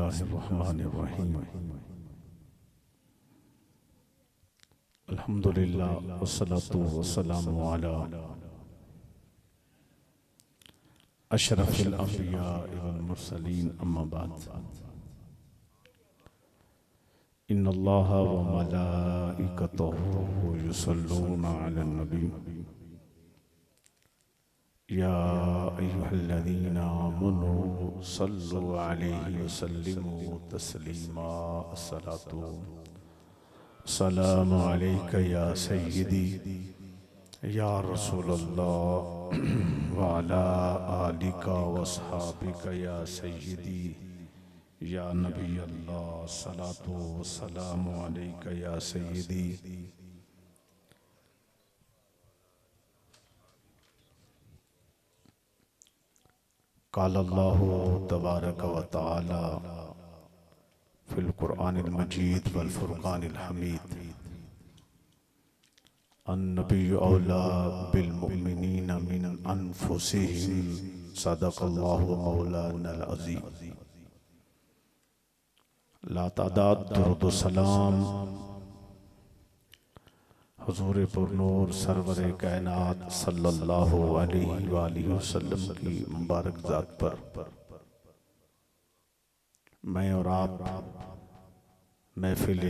बिस्मिल्लाहिर्रहमानिर्रहीम। अल्हम्दुलिल्लाह वस्सलातु वस्सलामु अला अशरफिल अंबिया वल मुरसलीन, अम्मा बाद। इन्नल्लाह व मलाइकतहु युसल्लूना अलन नबी या अय्युहल्लज़ीना आमनू सल्लु अलैहि वसल्लिमू तस्लीमा। अस्सलातु सलामु अलैका या सय्यदी या रसूलल्लाह व अला आलिका व अस्हाबिका या सय्यदी या नबी अल्लाह। सलातु व सलामु अलैका या सय्यदी। क़ाल अल्लाहु तबारक व तआला फ़िल क़ुरआनिल मजीद वल फ़ुरक़ानिल हमीद। अन्नबिय्यु औला बिल मुमिनीना मिन अनफुसिहिम। सदक़ल्लाहु मौलानल अज़ीम। ला तादाद दुरूद व सलाम हुज़ूर पुरनूर सरवर कायनात सल्लल्लाहु अलैहि वालिहि वसल्लम की मुबारक ज़ात पर मैं और आप महफ़िल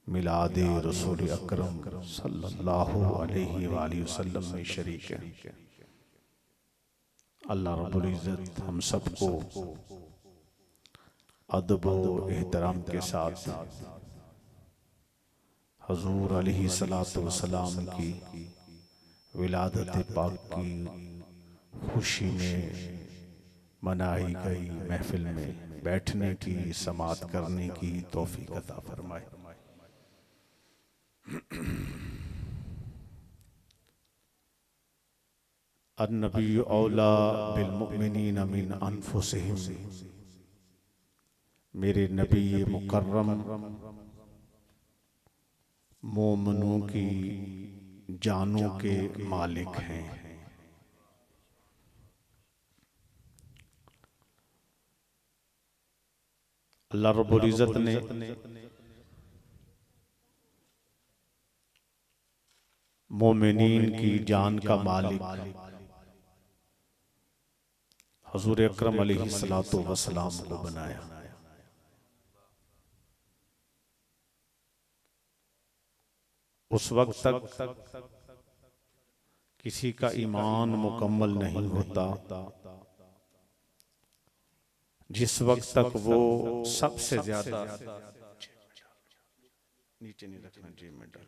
मिलादे रसूल अकरम सल्लल्लाहु अलैहि वालिहि वसल्लम में शरीक हैं। अल्लाह रब्बुल इज़्ज़त हम सबको अदब व एहतराम के साथ हुज़ूर अलैहि सलातो वसलाम की विलादत पाक की खुशी में मनाई गई महफिल में बैठने की, समात करने की तौफीक अता फरमाए। अन्नबिय्यु औला बिल मुमिनीना मिन अनफुसिहिम। मेरे नबी मुकर्रम मोमनों की जानों के मालिक हैं। अल्लाह रब्बुल इज़्ज़त ने मोमिनीन की जान का मालिक हुज़ूर अकरम अलैहिस्सलातु वस्सलाम को बनाया। उस वक्त तक किसी का ईमान मुकम्मल नहीं होता जिस वक्त तक वो सबसे ज्यादा नीचे नहीं रखना, जेब में डाल,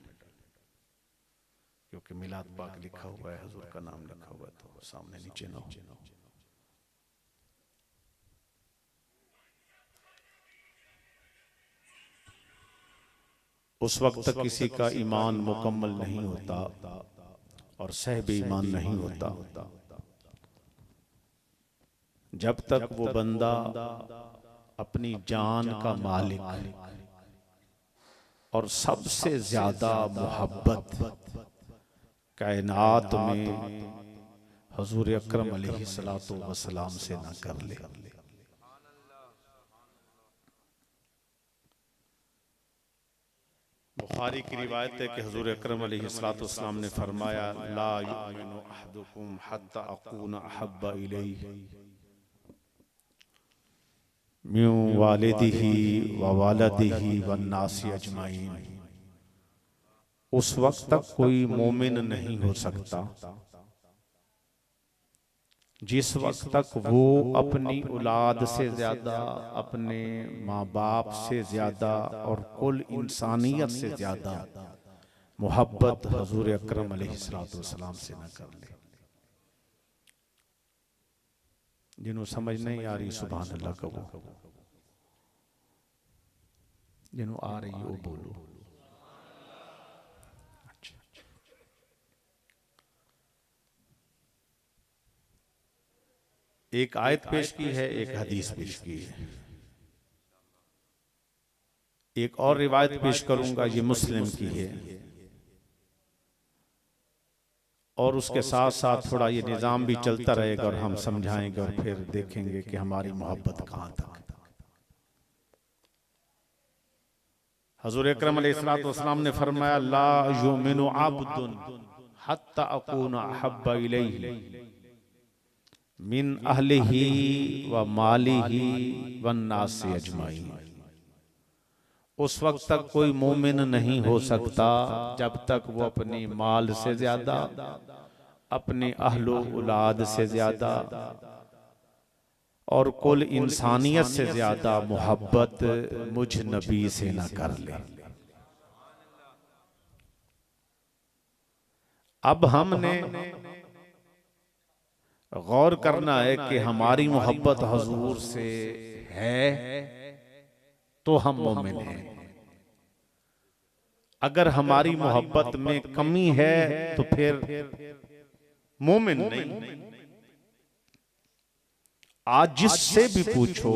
क्योंकि मिलाद पाक लिखा हुआ है, हुजूर का नाम लिखा हुआ है, तो सामने नीचे ना हो। उस वक्त तक किसी का ईमान मुकम्मल नहीं होता और सहब ईमान नहीं होता जब तक वो बंदा अपनी जान का मालिक और सबसे ज्यादा मोहब्बत कायनात में हुजूर अकरम अलैहिस्सलातु वस्सलाम से ना कर ले। बुखारी की रिवायत है कि हुजूर अकरम अलैहिस्सलातु वस्सलाम ने फरमाया, ला युमिनु अहदुकुम हत्ता अकूना अहब्बा इलैहि मिन वालिदिही व वालदिही वन्नासी अजमाइन। उस वक्त तक कोई मोमिन नहीं हो सकता जिस वक्त तक वो अपनी औलाद से ज्यादा, अपने माँ बाप से ज्यादा और कुल इंसानियत से ज्यादा मोहब्बत हुजूर अकरम अलैहिस्सलातु वस्सलाम से न कर ले। जिन्हों समझ नहीं आ रही सुभान अल्लाह कहो, जिन्हों आ रही है वो बोलो। एक आयत पेश की है, एक हदीस पेश की है, एक और रिवायत पेश करूंगा, ये मुस्लिम की है। और उसके साथ साथ थोड़ा ये निज़ाम भी चलता रहेगा और हम समझाएंगे और फिर देखेंगे कि हमारी मोहब्बत कहाँ तक। हजूर अकरम अलैहिस्सलातु वस्सलाम ने फरमाया, ला युमिनु अब्दुन हत्ता अकूना अहब्बा इलैहि मिन अहलिही व मालिही वन नासी अजमाइन। उस वक्त तक कोई मोमिन नहीं हो सकता जब तक वो अपनी माल से ज्यादा, अपनी अहलो औलाद से ज्यादा और कुल इंसानियत से ज्यादा मोहब्बत मुझ नबी से न कर ले। अब हमने गौर करना है कि हमारी मोहब्बत हुजूर से है तो हम मोमिन हैं। अगर हमारी मोहब्बत में कमी है तो फिर मोमिन नहीं। आज जिससे भी पूछो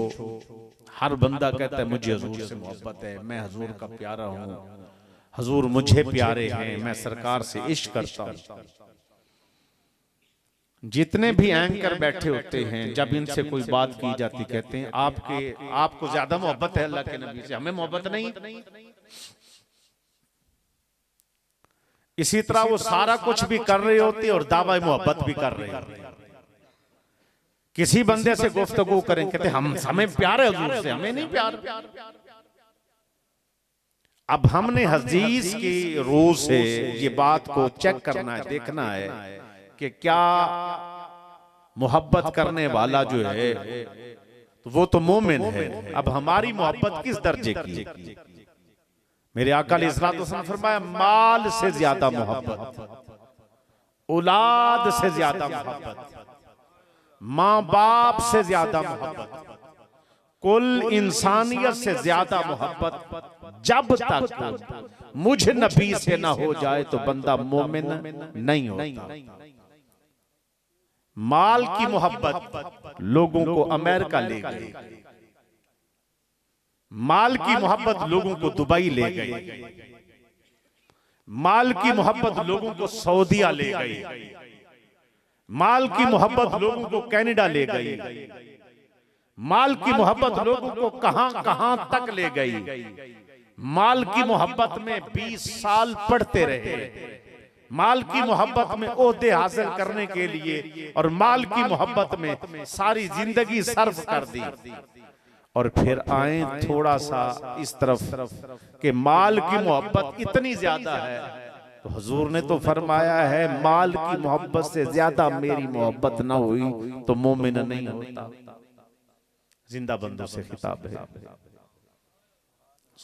हर बंदा कहता है मुझे हुजूर से मोहब्बत है, मैं हुजूर का प्यारा हूं, हुजूर मुझे प्यारे हैं, मैं सरकार से इश्क करता हूं। जितने भी एंकर बैठे होते हैं जब इनसे कोई बात की जाती कहते हैं आपको ज्यादा मोहब्बत है अल्लाह के नबी से, हमें मोहब्बत नहीं। इसी तरह वो सारा कुछ भी कर रहे होते और दावा मोहब्बत भी कर रहे होते। किसी बंदे से गुफ्तगू करें कहते हमें प्यार है हुजूर से, हमें नहीं प्यार। अब हमने हदीस की रूह से ये बात को चेक करना है, देखना है कि क्या मोहब्बत करने वाला जो है तो वो तो मोमिन है। अब हमारी मोहब्बत किस दर्जे की है? मेरे आका अलैहिस्सलातु वस्सलाम फरमाया, माल से ज्यादा मोहब्बत, औलाद से ज्यादा मोहब्बत, माँ बाप से ज्यादा मोहब्बत, कुल इंसानियत से ज्यादा मोहब्बत जब तक मुझ नबी से ना हो जाए तो बंदा मोमिन नहीं होता। माल की मोहब्बत लोगों को अमेरिका ले गई, माल की मोहब्बत लोगों को दुबई ले गई, माल की मोहब्बत लोगों को सऊदीया ले गई, माल की मोहब्बत लोगों को कनाडा ले गई, माल की मोहब्बत लोगों को कहां कहां तक ले गई। माल की मोहब्बत में 20 साल पढ़ते रहे, माल की मोहब्बत में ओहदे हासिल करने के लिए और माल की मोहब्बत में सारी जिंदगी सर्फ कर दी, और फिर आए थोड़ा सा इस तरफ कि माल की मोहब्बत इतनी ज्यादा है तो हुजूर ने तो फरमाया है माल की मोहब्बत से ज्यादा मेरी मोहब्बत ना हुई तो मोमिन नहीं होता। जिंदा बंदों से खिताब है।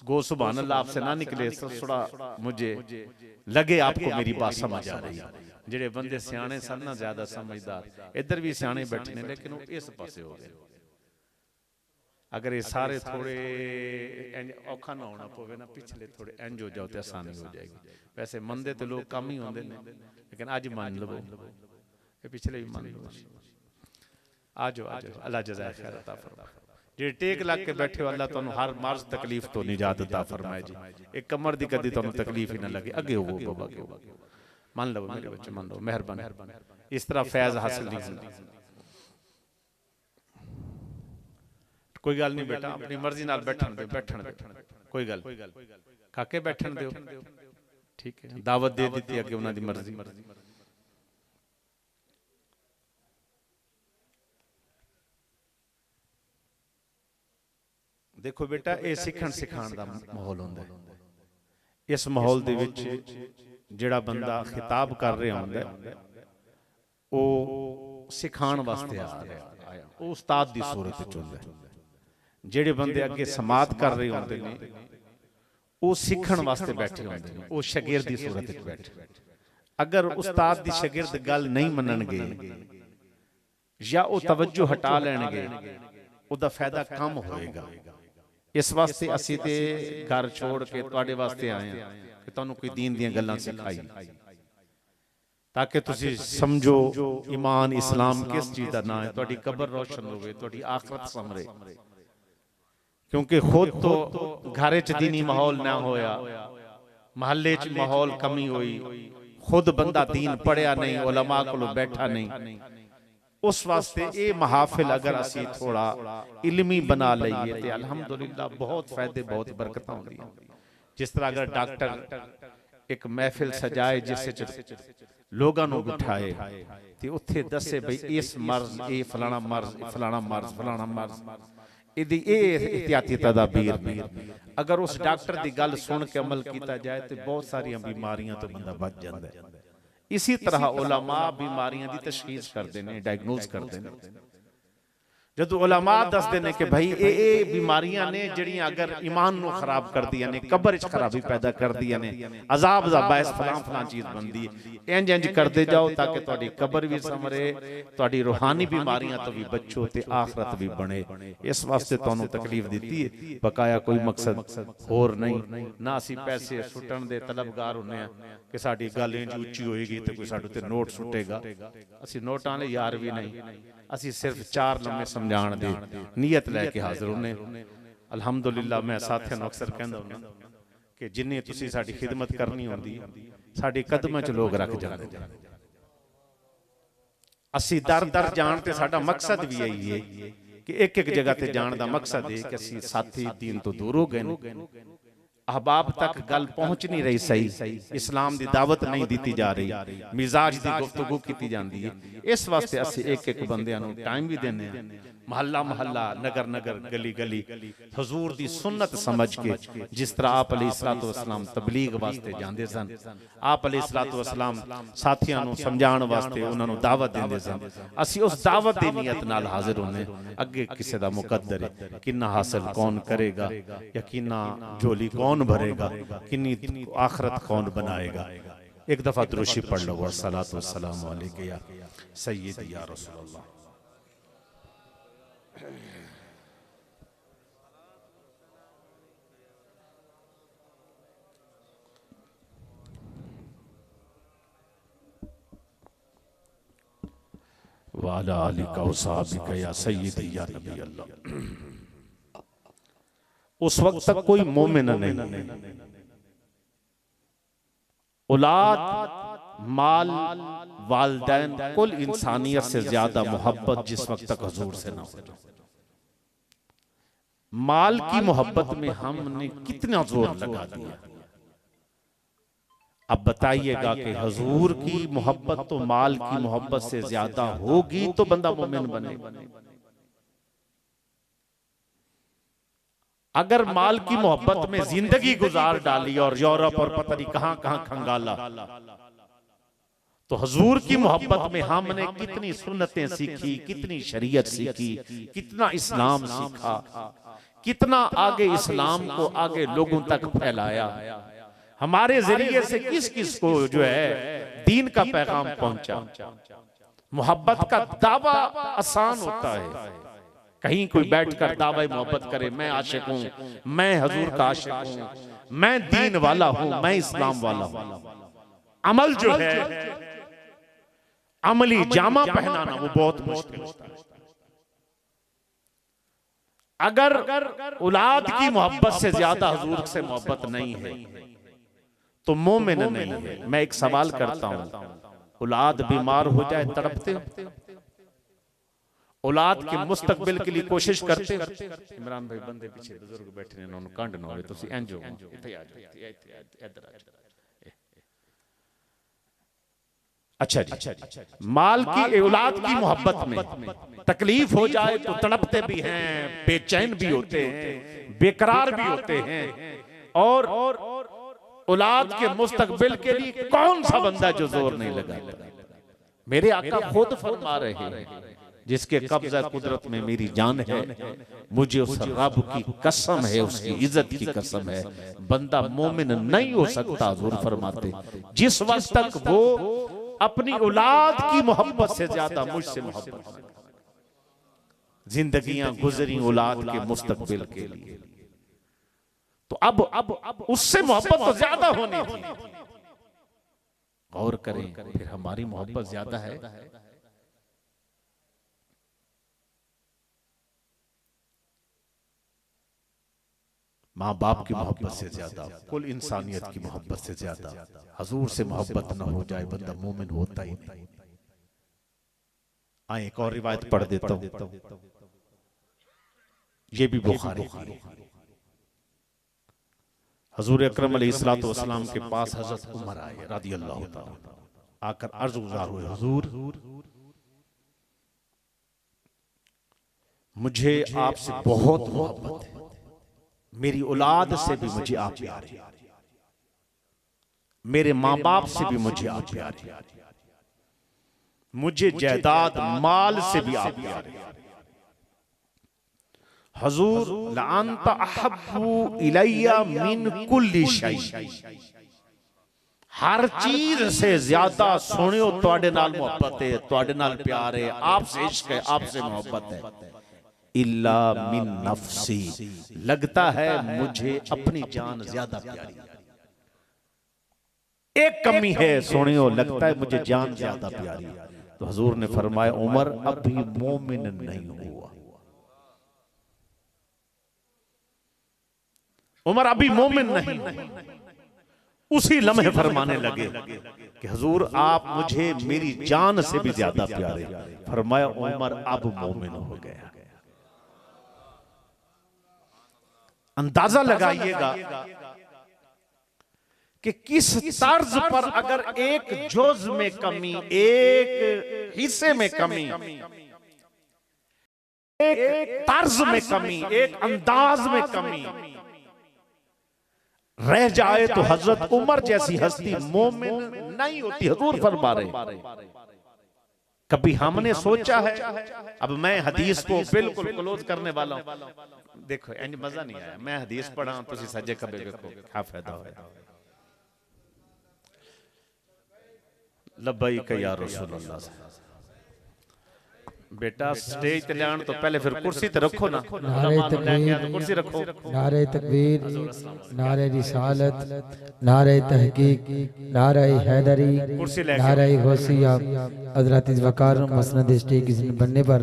गो सुभान अल्लाह आपसे ना निकले थोड़ा मुझे लगे आपको मेरी बात समझ आ रही है। जेड़े बंदे सियाने सन ना ज्यादा समझदार, इधर भी सियाने बैठे ने लेकिन इस पासे हो गए। अगर ये सारे थोड़े औखा ना होना पवे ना, पिछले थोड़े इंज हो जाओ तो आसानी हो जाएगी। वैसे मंदे तो लोग कम ही होंगे ने, लेकिन अज मान लो ये पिछले भी मान लो। आज अल्लाह जज़ाए खैर अता फरमाए। जे टेक लग के बैठे हो अल्लाह तुहानू हर मर्ज तकलीफ तो निजात अता फरमाए जी। एक कमर दी कदी तुहानू तकलीफ ही ना लगे, अगे हो मान लो मेरे बच्चे, मान लो, मेहरबानी। इस तरह फैज हासिल नहीं होता। कोई गल नहीं बेटा, अपनी मर्जी नाल बैठन दे, कोई गल काके बैठन दो, ठीक है। दावत दे दी अगे उन्हां दी मर्जी। देखो बेटा, ये सीखण सिखाण दा माहौल हुंदा है। इस माहौल दे विच जिहड़ा बंदा खिताब कर रहा हुंदा है वो सिखाण वास्ते आया, वो उस्ताद दी सूरत विच हुंदा है। जेड़े बंदे अगे समात कर रहे होंदे ने वो सीखण वास्ते बैठे होंदे ने, वो शागिर्द दी सूरत विच बैठे। अगर उस्ताद दी शागिर्द गल नहीं मनणगे या वो तवज्जो हटा लैणगे उहदा फायदा कम होएगा। इस वास्ते असीं ते घर छोड़ के तुहाडे वास्ते आए हैं कि तुहानू कोई दीन दीयां गल्लां सिखाई, ताकि तुसी समझो ईमान इस्लाम किस चीज दा नाम है, तुहाडी कब्र रोशन होवे, तुहाडी आखिरत संवरे। क्योंकि खुद तो घर च दीनी माहौल ना होया, महल्ले च माहौल कमी हुई, खुद बंदा दीन पढ़िया नहीं, उलमा कोल बैठा नहीं, उस वास्ते ये महाफिल अगर असी थोड़ा इल्मी बना लईए तो अल्हम्दुलिल्लाह बहुत फायदे बहुत बरकत होंगी। जिस तरह अगर डॉक्टर एक महफिल सजाए जिस लोगों को बिठाए तो उत्थे दसे भाई इस मर्ज ये फलाना मर्ज फलाना मर्ज फलाना मर्ज इदी एहतियाती तदाबीर ने अगर उस डॉक्टर की गल सुन के अमल किया जाए तो बहुत सारिया बीमारियां तो बंदा बच जाता है। इसी तरह उलमा बीमारियां की तशखीस करते हैं, डायग्नोज करते हैं। जदों उलमा दसते हैं कि भाई ये बीमारियां ने जड़ियां अगर ईमान नू खराब कर दिया ने, कब्र च खराबी पैदा कर दिया ने, अजाब दा बायस फलां फलां चीज बनती है। इंज इंज करते जाओ ताकि तुहाडी कब्र भी समरे, तुहाडी रूहानी बीमारियां तो भी बचो ते आखरत भी बने। इस वास्ते तुहानू तकलीफ दी है, बकाया कोई मकसद होर नहीं। ना असी पैसे सुटन दे तलबगार हुन्ने कि साडी गल इंज उच्ची होएगी तो कोई साडे ते नोट सुटेगा। असी नोटां दे यार भी नहीं, असी सिर्फ चार लम्हे समझाण दे नीयत लैके हाजिर होने। अल्हम्दुलिल्लाह मैं साथियों नूं अक्सर कहंदा हुंदा कि जिन्नी तुसी साडी खिदमत करनी होंदी साडी कदमां च लोग रख जांदे। असी दर दर जाण ते साडा मकसद भी यही है कि एक एक जगह ते जाण दा मकसद है कि असी साथी दीन तो दूर हो गए, अहबाब तक गल पहुंच नहीं रही सही, इस्लाम की दावत नहीं दी जा रही, मिजाज की गुफ्तगू की जाती है। इस वास्ते असी एक एक बंदे टाइम भी देने, महल्ला महल्ला नगर नगर गली गली हजूर की सुन्नत समझ के, जिस तरह आप अलैहिस्सलातु वस्सलाम तबलीग वास्ते जाते सन, आप अलैहिस्सलातु वस्सलाम साथियों को समझाने वास्ते उन्होंने दावत देंदे सन। असी उस दावत की नीयत नाल हाजिर होने। अगे किसी का मुकद्दर है, किन्ना हासिल कौन करेगा या किन्ना झोली कौन भरेगा, किन्नी आखरत कौन बनाएगा। एक दफा दुरूशी पढ़ लो, वस्सलातु वस्सलामु अलैका या सय्यदी या रसूलल्लाह। वाला आलिका वसाबिका या सय्यदी या नबी अल्लाह। उस वक्त तक कोई मोमिन नहीं, औलाद माल वालिदैन कुल इंसानियत से ज्यादा मोहब्बत जिस वक्त तक हुजूर से ना हो। माल की मोहब्बत में हमने कितना जोर लगा दिया। अब बताइएगा कि हुजूर की मोहब्बत तो माल की मोहब्बत से ज्यादा होगी तो बंदा मोमिन बनेगा। अगर माल की मोहब्बत में जिंदगी गुजार डाली और यूरोप और पता नहीं कहां कहां खंगाला, तो हुजूर की मोहब्बत में हमने कितनी सुन्नतें सीखी, कितनी शरीयत सीखी, कितना इस्लाम सीखा, कितना आगे इस्लाम को आगे लोगों तक फैलाया। हमारे जरिए से किस किस को जो है दीन का पैगाम पहुंचा। मोहब्बत का दावा आसान होता है, कहीं कोई बैठकर दावा मोहब्बत करे, मैं आशिक हूं, मैं हुजूर का आशिक हूं, मैं दीन वाला हूं, मैं इस्लाम वाला हूं। अमल जो है, अमली जामा पहनाना वो बहुत मुश्किल होता है। अगर औलाद की मोहब्बत से ज्यादा हुजूर से मोहब्बत नहीं है तो मोमिन नहीं है। मैं एक सवाल करता हूं, औलाद बीमार हो जाए तड़पते हो? औलाद के मुस्तकबिल के लिए कोशिश करते हो? इमरान भाई बंदे पीछे बुजुर्ग बैठे ने, उन्होंने कांड ना होए, तुसी इंज हो इथे आ जाओ, इधर आ जाओ। अच्छा जी, माल की औलाद की मोहब्बत में तकलीफ हो जाए तो तड़पते भी हैं, बेचैन भी होते हैं, बेकरार भी होते हैं। और औलाद के मुस्तकबिल के लिए कौन सा बंदा जो जोर नहीं लगा? मेरे आका खुद फरमा रहे हैं, जिसके कब्जा कुदरत में मेरी जान है, मुझे उस रब की कसम है, उसकी इज्जत की कसम है, बंदा मोमिन नहीं हो सकता। हुजूर फरमाते जिस वक्त तक वो अपनी औलाद की मोहब्बत से ज्यादा मुझसे मोहब्बत, जिंदगियां गुजरी औलाद के मुस्तकबिल के लिए, तो अब उससे मोहब्बत तो ज्यादा होनी थी। गौर करें, फिर हमारी मोहब्बत ज्यादा है? माँ बाप की मोहब्बत से ज्यादा, कुल इंसानियत की मोहब्बत से ज्यादा हजूर से मोहब्बत न हो जाए बंदा मोमिन होता ही नहीं। आए एक और रिवायत पढ़ देता हूं, ये भी बुखारी। हजूर अकरम अलैहिस्सलातु वस्सलाम के पास हजरत उमर आए रदियल्लाहु ताला, आकर अर्ज गुजार हुए, हुजूर मुझे आपसे बहुत मोहब्बत है, मेरी औलाद से भी मुझे आप प्यारे, मेरे माँ बाप से भी मुझे आप प्यारे, मुझे जायदाद माल से भी आप प्यारे। हजूर लांता अहब्बु इलैया मिन कुल्ली शै, हर चीज से ज्यादा सुनियो तुहाडे नाल मोहब्बत है, तुहाडे नाल प्यार है, आपसे इश्क है, आपसे मोहब्बत है। इल्ला मिन नफ्सी, लगता है मुझे अपनी जान ज्यादा प्यारी, एक कमी है सुनियो, लगता है मुझे जान ज्यादा प्यारी। तो हजूर ने फरमाया उमर अभी मोमिन नहीं हुआ, उमर अभी मोमिन नहीं। उसी लम्हे फरमाने लगे कि हुजूर आप मुझे मेरी जान से भी ज्यादा प्यारे। फरमाया उमर अब मोमिन हो गया। अंदाजा लगाइएगा कि किस तर्ज पर अगर एक जुज में कमी, एक हिस्से में कमी, एक तर्ज में कमी, एक अंदाज में कमी रह जाए तो हजरत उमर जैसी हस्ती मोमिन नहीं होती। हुजूर फरमा रहे, कभी हमने सोचा है, अब मैं हदीस को बिल्कुल क्लोज करने वाला हूं। देखो इंज मजा नहीं आया, मैं हदीस पढ़ा तुसी सजे कबे देखो क्या फायदा होया। लब्बैक या रसूल अल्लाह। बेटा स्टेज ते लान तो पहले फिर कुर्सी ते रखो ना, नारे तकबीर, कुर्सी रखो। नारे तकबीर, नारे रिसालत, नारे तहकीक, नारे हैदरी, नारे गौसिया। हज़रत वकार मसनद स्टेज की बनने पर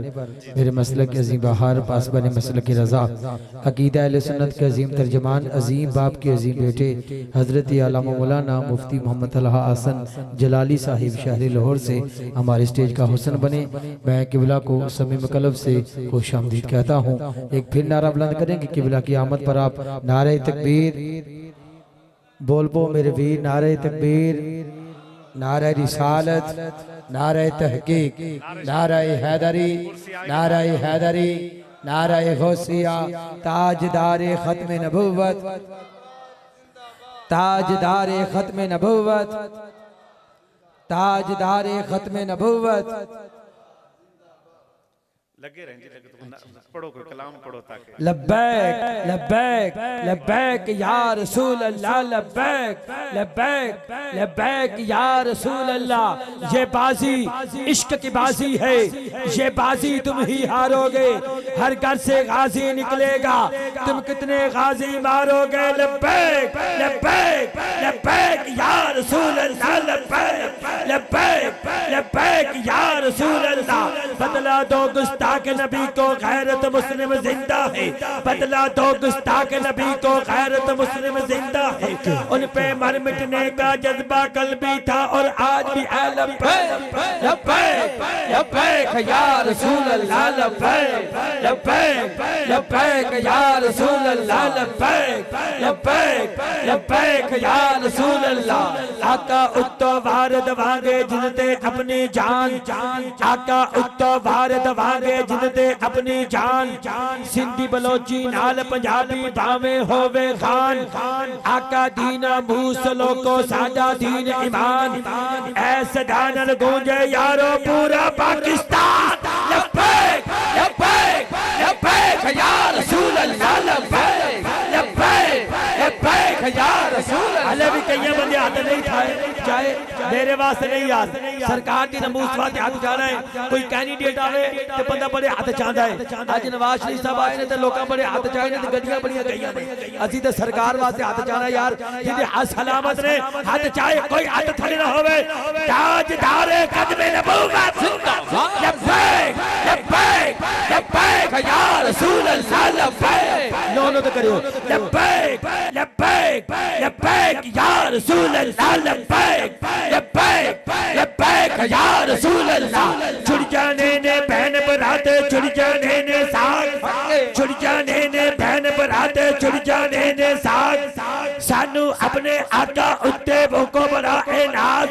मेरे मसलक के अजीम बहार पासबान मसलक की रज़ा अकीदा अहले सुन्नत के अजीम तर्जमान अजीम बाप के अजीम बेटे हज़रत अल्लामा मौलाना मुफ्ती मोहम्मद तलहा हसन जलाली साहिब शहर लाहौर से हमारे स्टेज का हुस्न बने। मैं किबला को समीम कल्ब से खुश आमदीद कहता हूँ। एक फिर नारा बुलंद करेंगे किबला की आमद पर आप। नारे तकबीर बोल पो मेरे वीर, नारे तकबीर, नारे रिसालत, नारे तहकीक, नारे हैदरी, नारे हैदरी, नारे गौसिया। ताजदारे खत्म नबुव्वत, ताजदारे खत्म नबुव्वत, ताजदारे खत्म नबुव्वत। लगे रहेंगे, पढ़ो कोई कलाम पढ़ो ताकि। लब्बैक लब्बैक लब्बैक या रसूल अल्लाह, लब्बैक लब्बैक लब्बैक या रसूल अल्लाह। ये बाजी इश्क की बाजी है, ये बाजी तुम ही हारोगे। हर घर से गाजी निकलेगा, तुम कितने गाजी मारोगे। लब्बैक लब्बैक लब्बैक या रसूल अल्लाह, लब्बैक लब्बैक लब्बैक या रसूल अल्लाह। बदला दो गुस्ताख नबी को, गैरत मुस्लिम जिंदा है। बदला दो गुस्ताख नबी को, गैरत मुस्लिम जिंदा है। उन पे मर मिटने का जज्बा कल भी था और आज भी है। लब्बैक लब्बैक लब्बैक या रसूल अल्लाह, लब्बैक लब्बैक लब्बैक या रसूल अल्लाह, लब्बैक लब्बैक लब्बैक या रसूल अल्लाह। आका उत्तो वार दवांगे जिनते अपनी जान, आका उत्तो वार दवांगे जिनते अपनी जान। सिंधी बलोची नाल पंजाबी भावे होवे खान, आका दीना मूसलो को साडा दीन ईमान। ऐसे दानन गूंजे यारो पूरा पाकिस्तान। लब्बैक लब्बैक लब्बैक या रसूल अल्लाह, लब्बैक लब्बैक लब्बैक या रसूल अल्लाह। हले भी कई बंदे हाथ नहीं खाए, चाहे मेरे वास्ते नहीं यार, सरकार की नमूस वास्ते हाथ जाना है। कोई कैंडिडेट आवे तो बंदा बड़े हाथ चाहता है। आज नवाज शरीफ साहब आए ने तो लोग बड़े हाथ चाहे ने, गड्डियां बड़ियां गईयां ने। असी तो सरकार वास्ते हाथ चाहना यार, जिहदे हाथ सलामत ने हाथ चाहे कोई हाथ थले ना होवे। ताजदारे कदमे नबूवत जिंदाबाद। लब्बैक लब्बैक लब्बैक या रसूल अल्लाह, लब्बैक। दोनों तो करियो लब्बैक लब्बैक लब्बैक या रसूल अल्लाह लब्बैक लब्बैक लब्बैक या रसूल अल्लाह। छुड़ जाने ने बहन बराते छुड़ जाने ने साथ छुड़ जाने ने बहन बराते छुड़ जाने ने साथ सानू अपने आका उत्ते भूको बड़ा ए नाज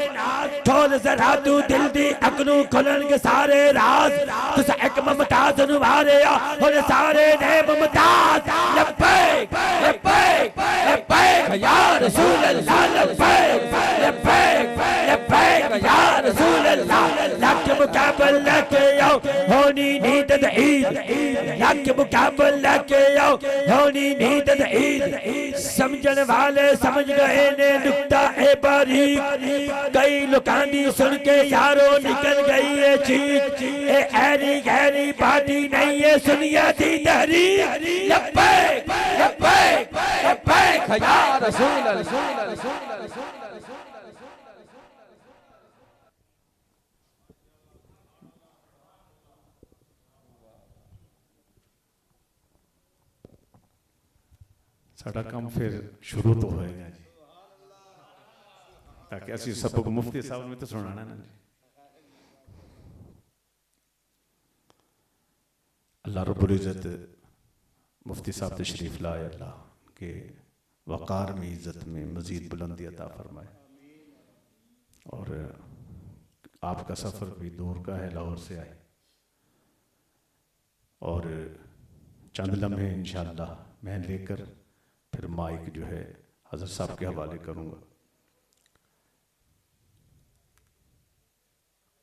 ठोल जरा तू दिल दी अकनू खुलन के सारे राज तुसा एक मुमताज नु मारे और सारे ने मुमताज लब्बैक लब्बैक लब्बैक या रसूल अल्लाह लब्बैक लब्बैक लब्बैक या रसूल अल्लाह। लक मुकाबल लेके आओ होनी नींद ईद लक मुकाबल लेके आओ होनी नींद ईद। समझन वाले समझ गए ने नुक्ता ए बारीक कई लोकां दी सुन के यारो निकल गई है चीख ए ऐरी गहरी बाती नहीं है सुनिया दी तहरीक लब्बैक लब्बैक लब्बैक या रसूल अल्लाह। साडा काम फिर शुरू तो होएगा जी ताकि असी सबक मुफ्ती साहब ने तो सुनाना ना जी। अल्लाह रब्बुल इज़्ज़त मुफ्ती साहब तशरीफ लाए अल्लाह के वक़ार में इज़्ज़त में मज़ीद बुलंदी अता फरमाए और आपका सफ़र भी दूर का है लाहौर से आए और चंद लम्हे इंशाअल्लाह मैं लेकर फिर माइक जो है हज़रत साहब के हवाले करूँगा।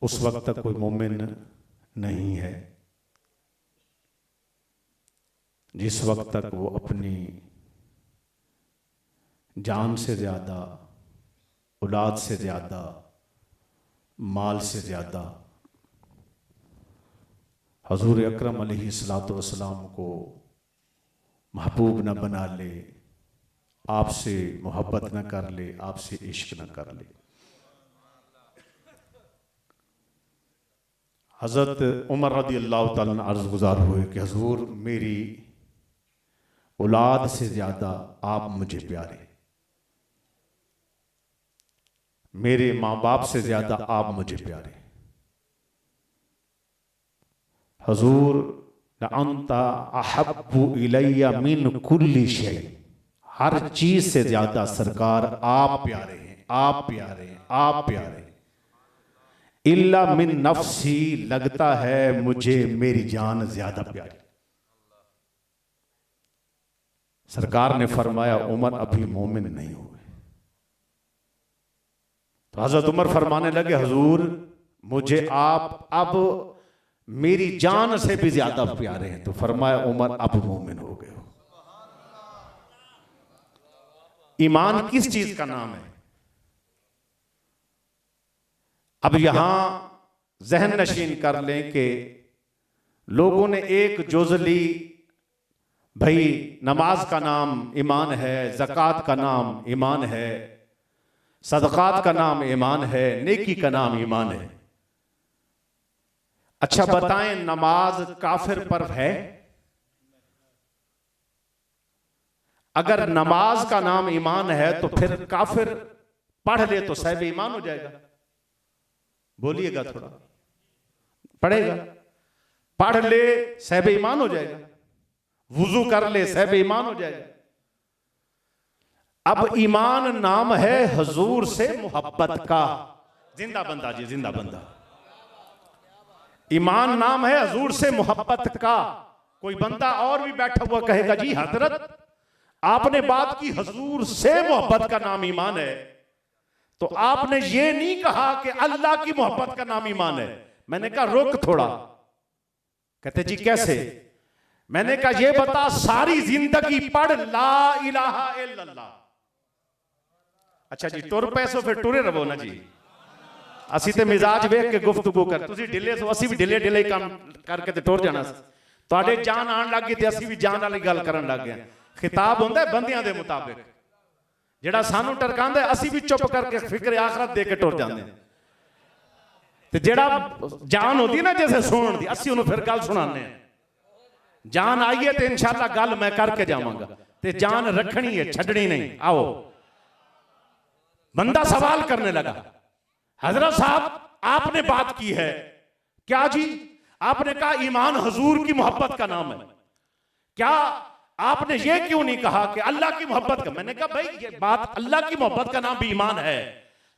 उस वक्त तक कोई मोमिन नहीं है जिस वक्त तक वो अपनी जान से ज़्यादा औलाद से ज़्यादा माल से ज़्यादा हजूर अकरम अलैहिस्सलातु वस्सलाम को महबूब न बना ले, आपसे मोहब्बत न कर ले, आपसे इश्क न कर ले। हज़रत उमर रज़ी अल्लाह तआला अन्हु अर्ज़ गुज़ार हुए कि हजूर मेरी औलाद से ज़्यादा आप मुझे प्यारे, मेरे माँ बाप से ज़्यादा आप मुझे प्यारे। हजूर अंता अहब्बु इलैया मिन कुल्ली शै, हर चीज से ज्यादा सरकार आप प्यारे हैं, आप प्यारे हैं, आप प्यारे हैं। इल्ला मिन नफ्सी, लगता है मुझे मेरी जान ज्यादा प्यारी। सरकार ने फरमाया उमर अभी मोमिन नहीं हुए। तो हजरत उमर फरमाने लगे हजूर मुझे आप अब मेरी जान से भी ज्यादा प्यारे हैं। तो फरमाया उमर अब मोमिन हो गए हो। ईमान किस चीज का नाम है? अब यहां जहन नशीन कर लें कि लोगों ने एक जुज़ली भाई नमाज का नाम ईमान है, ज़कात का नाम ईमान है, सदक़ात का नाम ईमान है, नेकी का नाम ईमान है। अच्छा बताएं नमाज काफिर पर है? अगर नमाज का नाम ईमान है तो फिर काफिर पढ़ ले तो साहिब ईमान हो जाएगा। बोलिएगा थोड़ा, पढ़ेगा, पढ़ ले साहिब ईमान हो जाएगा, वुजू कर ले साहिब ईमान हो जाएगा। अब ईमान नाम है हजूर से मोहब्बत का। जिंदा बंदा जी, जिंदा बंदा। ईमान नाम है हजूर से मोहब्बत का। कोई बंदा और भी बैठा हुआ कहेगा जी हजरत आपने बात की हजूर से मोहब्बत का नाम ईमान है, तो आपने ये नहीं कहा कि अल्लाह की मोहब्बत का नाम ईमान है। मैंने कहा रुक थोड़ा। कहते जी कैसे? मैंने कहा ये बता सारी जिंदगी पढ़ ला इलाहा इल्लल्लाह। अच्छा जी तुर पैसो फिर टुरे रहो ना जी। असी ते मिजाज वेख के गुफ्तगू कर, तुसी ढिले सो असी भी ढिले ढिले काम करके ते टुर जाना। तुहाडे जान आन लग गई ते असी भी जान वाली गल करन लग गए। खिताब होंदा है बंदियां दे मुताबिक, जेड़ा सानू टरकांदा है असी भी चुप करके फिक्र आखरत दे के टुर जांदे। ते जेड़ा जान होती ना जैसे सुनन दी असी उन्हें फिर गल सुनाने। जान आई है तो इंशाअल्लाह गल मैं करके जावांगा, ते जान रखनी है, छड़नी नहीं। आओ। बंदा सवाल करने लगा, हजरत साहब आपने बात की है क्या जी? आपने कहा ईमान हुजूर की मोहब्बत का नाम है, क्या आपने ये क्यों नहीं कहा कि अल्लाह की मोहब्बत का? मैंने कहा भाई ये बात, अल्लाह की मोहब्बत का नाम भी ईमान है,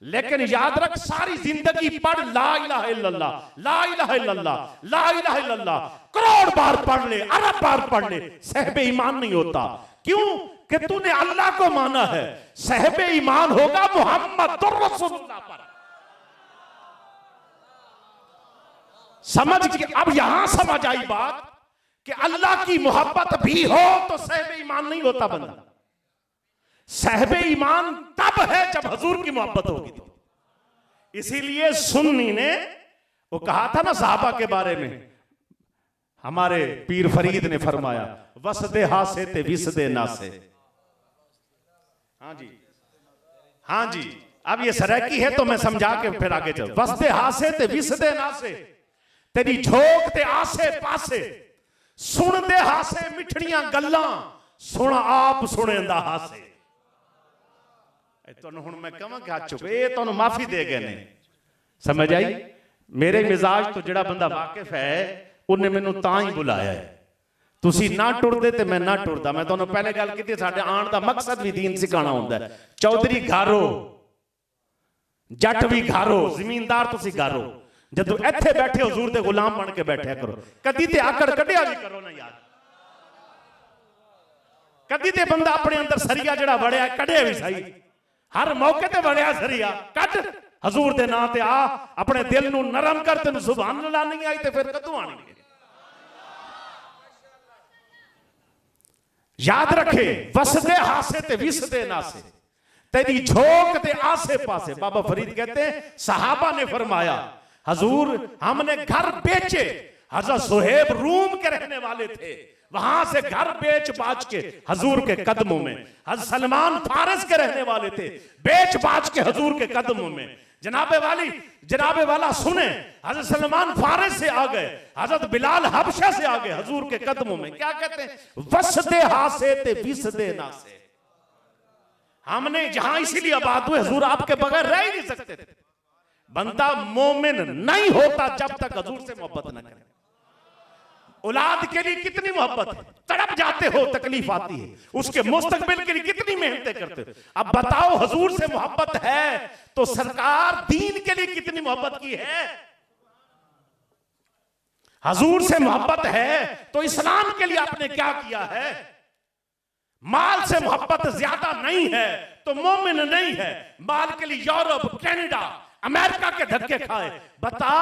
लेकिन याद रख सारी जिंदगी पढ़ ला इलाहा इल्लल्लाह, ला इलाहा इल्लल्लाह, ला इलाहा इल्लल्लाह, करोड़ बार पढ़ ले, अरब बार पढ़ ले, साहिब ईमान नहीं होता। क्यों? कि तूने अल्लाह को माना है। साहिब ईमान होगा मुहम्मदुर रसूलुल्लाह पर। समझ के अब यहां समझ आई बात कि अल्लाह की मोहब्बत भी हो तो साहिब ईमान नहीं होता बंदा। साहिब ईमान तब है जब हुजूर की मोहब्बत होगी। इसीलिए सुन्नी ने वो कहा था ना सहाबा के बारे में, हमारे पीर फरीद ने फरमाया वसदे हासे ते विसदे नासे। हाँ जी, हाँ जी। अब ये सरैकी है तो मैं समझा के फिर आगे चल। वसदे हासे ते विसदे नासे, तेरी झोंक ते आसे पासे, सुन दे हासे मिठड़ियां गल्लां, सुन आप सुनेंदा हासे। तुहानू हुण मैं कहां कि हाथ चुक, ये तुहानू माफी दे गए ने। समझ आई? मेरे मिजाज तो जिहड़ा बंदा वाकिफ है उन्हें मैनू तां ही बुलाया है। तुसी ना टुरदे ते मैं ना टुरदा। मैं तुहानू पहले गल कीती, साडे आण दा मकसद भी दीन सिखाना हुंदा है। चौधरी घारो, जट भी घारो, जमींदार तुसी घारो। जदों इत्थे बैठे हुजूर दे गुलाम बन के बैठा करो। कदी ते आकड़ कढिया भी करो ना यार। कदी ते बंदा अपने अंदर सरिया जिहड़ा वड़िया कढिया भी सही। हर मौके ते वड़िया सरिया कढ, हुजूर दे नाम ते आ, अपने दिल नू नरम कर। तेनू सुभान अल्लाह नहीं आई ते फिर कदों आनी? याद रखे, वसदे हासे ते विसदे नासे, तेरी झोंक ते आसे पासे। बाबा फरीद कहते हैं सहाबा ने फरमाया हजूर हमने घर बेचे। हजरत सुहेब रूम के रहने वाले थे, वहां से घर बेच बाच के हजूर के कदमों में। हजरत सलमान फारस के रहने वाले थे, बेच बाच के हजूर के कदमों में। जनाबे वाला सुने, हजरत सलमान फारस से आ गए, हजरत बिलाल हबशा से आ गए हजूर के कदमों में। क्या कहते हैं? वसदे हासे ते विसदे नासे। हमने जहां इसीलिए आबाद हुए, हजूर आपके बगैर रह ही नहीं सकते थे। बंदा मोमिन नहीं होता जब तक हजूर से मोहब्बत न करे। औलाद के लिए कितनी मोहब्बत है, तड़प जाते हो, तकलीफ आती है, उसके मुस्तकबिल के लिए कितनी मेहनतें करते हो। अब बताओ हजूर से मोहब्बत है तो सरकार दीन के लिए कितनी मोहब्बत की है। हजूर से मोहब्बत है तो इस्लाम के लिए आपने क्या किया है। माल से मोहब्बत ज्यादा नहीं है तो मोमिन नहीं है। माल के लिए यूरोप, कनाडा, अमेरिका के धक्के खाए। बता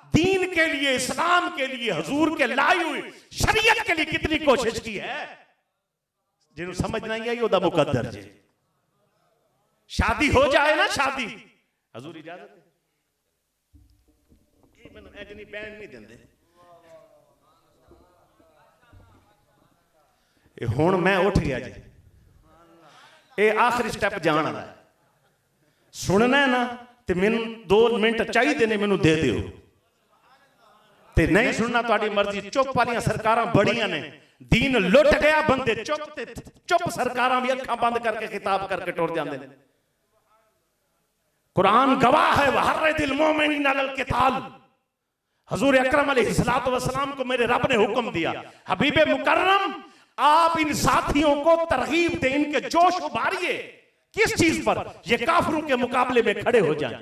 दीन के लिए, इस्लाम के लिए, हुजूर के लाई हुई शरीयत के लिए कितनी कोशिश की है। जिन्हों समझ नहीं आई ओदा मुकद्दर जी। शादी हो जाए ना, शादी हजूर इजाजत है, मैनू एजनी बैंड नहीं देंदे। हुण मैं उठ गया जी, ये आखिरी स्टेप जान वाला है। सुनना है ना ते मैनू 2 मिनट चाहिए ने, मैनू दे दिओ। ते नहीं सुनना तुहाडी मर्जी। चुप वालियां सरकारां बड़ियां ने, दीन लुट गया, बंदे चुप ते चुप सरकारां भी अखां बंद करके खिताब करके टुर जांदे ने। कुरान गवाह है, वहर्रिदिल मोमिनीना अलल किताल। हुजूर अकरम अलैहिस्सलातु वस्सलाम को मेरे रब ने हुक्म दिया, हबीबे मुकर्रम आप इन साथियों को तरगीब दें, इनके जोश उभारिए। किस चीज पर? ये काफिरों के मुकाबले में खड़े हो जाएं।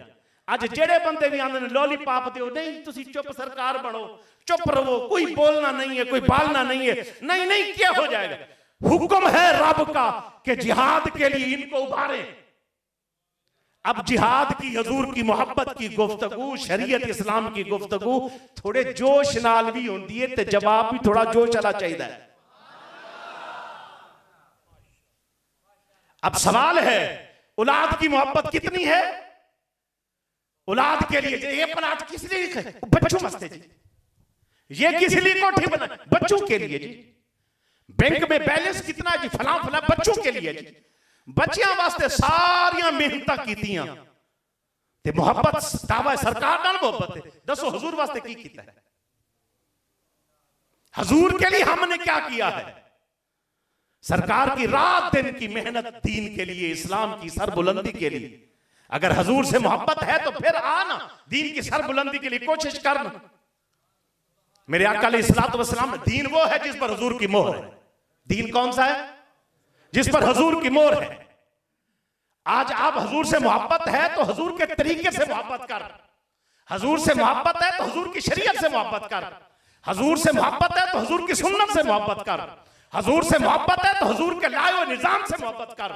आज जेड़े बंदे भी आंदे ने लॉलीपॉप दिओ, नहीं तुसी चुप सरकार बनो, चुप रहो, कोई बोलना नहीं है, कोई बालना नहीं है। नहीं नहीं, क्या हो जाएगा? हुक्म है रब का कि जिहाद के लिए इनको उभारे। अब जिहाद की, हजूर की मोहब्बत की गुफ्तगू, शरीयत इस्लाम की गुफ्तगू थोड़े जोश नाल भी होंदी है, ते जवाब भी थोड़ा जोश वाला चाहिए। अब सवाल है औलाद की मोहब्बत कितनी है। औलाद के लिए ये प्लाट किस लिए? बच्चों वास्ते जी। ये किस लिए कोठी बना? बच्चों के लिए जी। बैंक में बैलेंस कितना जी? फलां फलां बच्चों के लिए जी। बच्चियां वास्ते सारियां मेहनतां कीतियां ते मोहब्बत दावा सरकार नाल मोहब्बत है। दसो हजूर वास्ते की कीता है? हजूर के लिए हमने क्या किया है? सरकार की रात दिन की मेहनत दीन के लिए, इस्लाम की सरबुलंदी के लिए। अगर हजूर से मोहब्बत है तो फिर आना, दीन की सरबुलंदी के लिए कोशिश करना। मेरे आका अलैहिस्सलातु वस्सलाम, दीन वो है जिस पर हजूर की मोहर है। दीन कौन सा है? जिस पर हजूर की मोहर है। आज आप हजूर से मोहब्बत है तो हजूर के तरीके से मोहब्बत कर। हजूर से मोहब्बत है तो हजूर की शरीयत से मोहब्बत कर। हजूर से मोहब्बत है तो हजूर की सुन्नत से मोहब्बत कर। हजूर से मोहब्बत है तो हजूर के लाए हुए निजाम से मोहब्बत कर।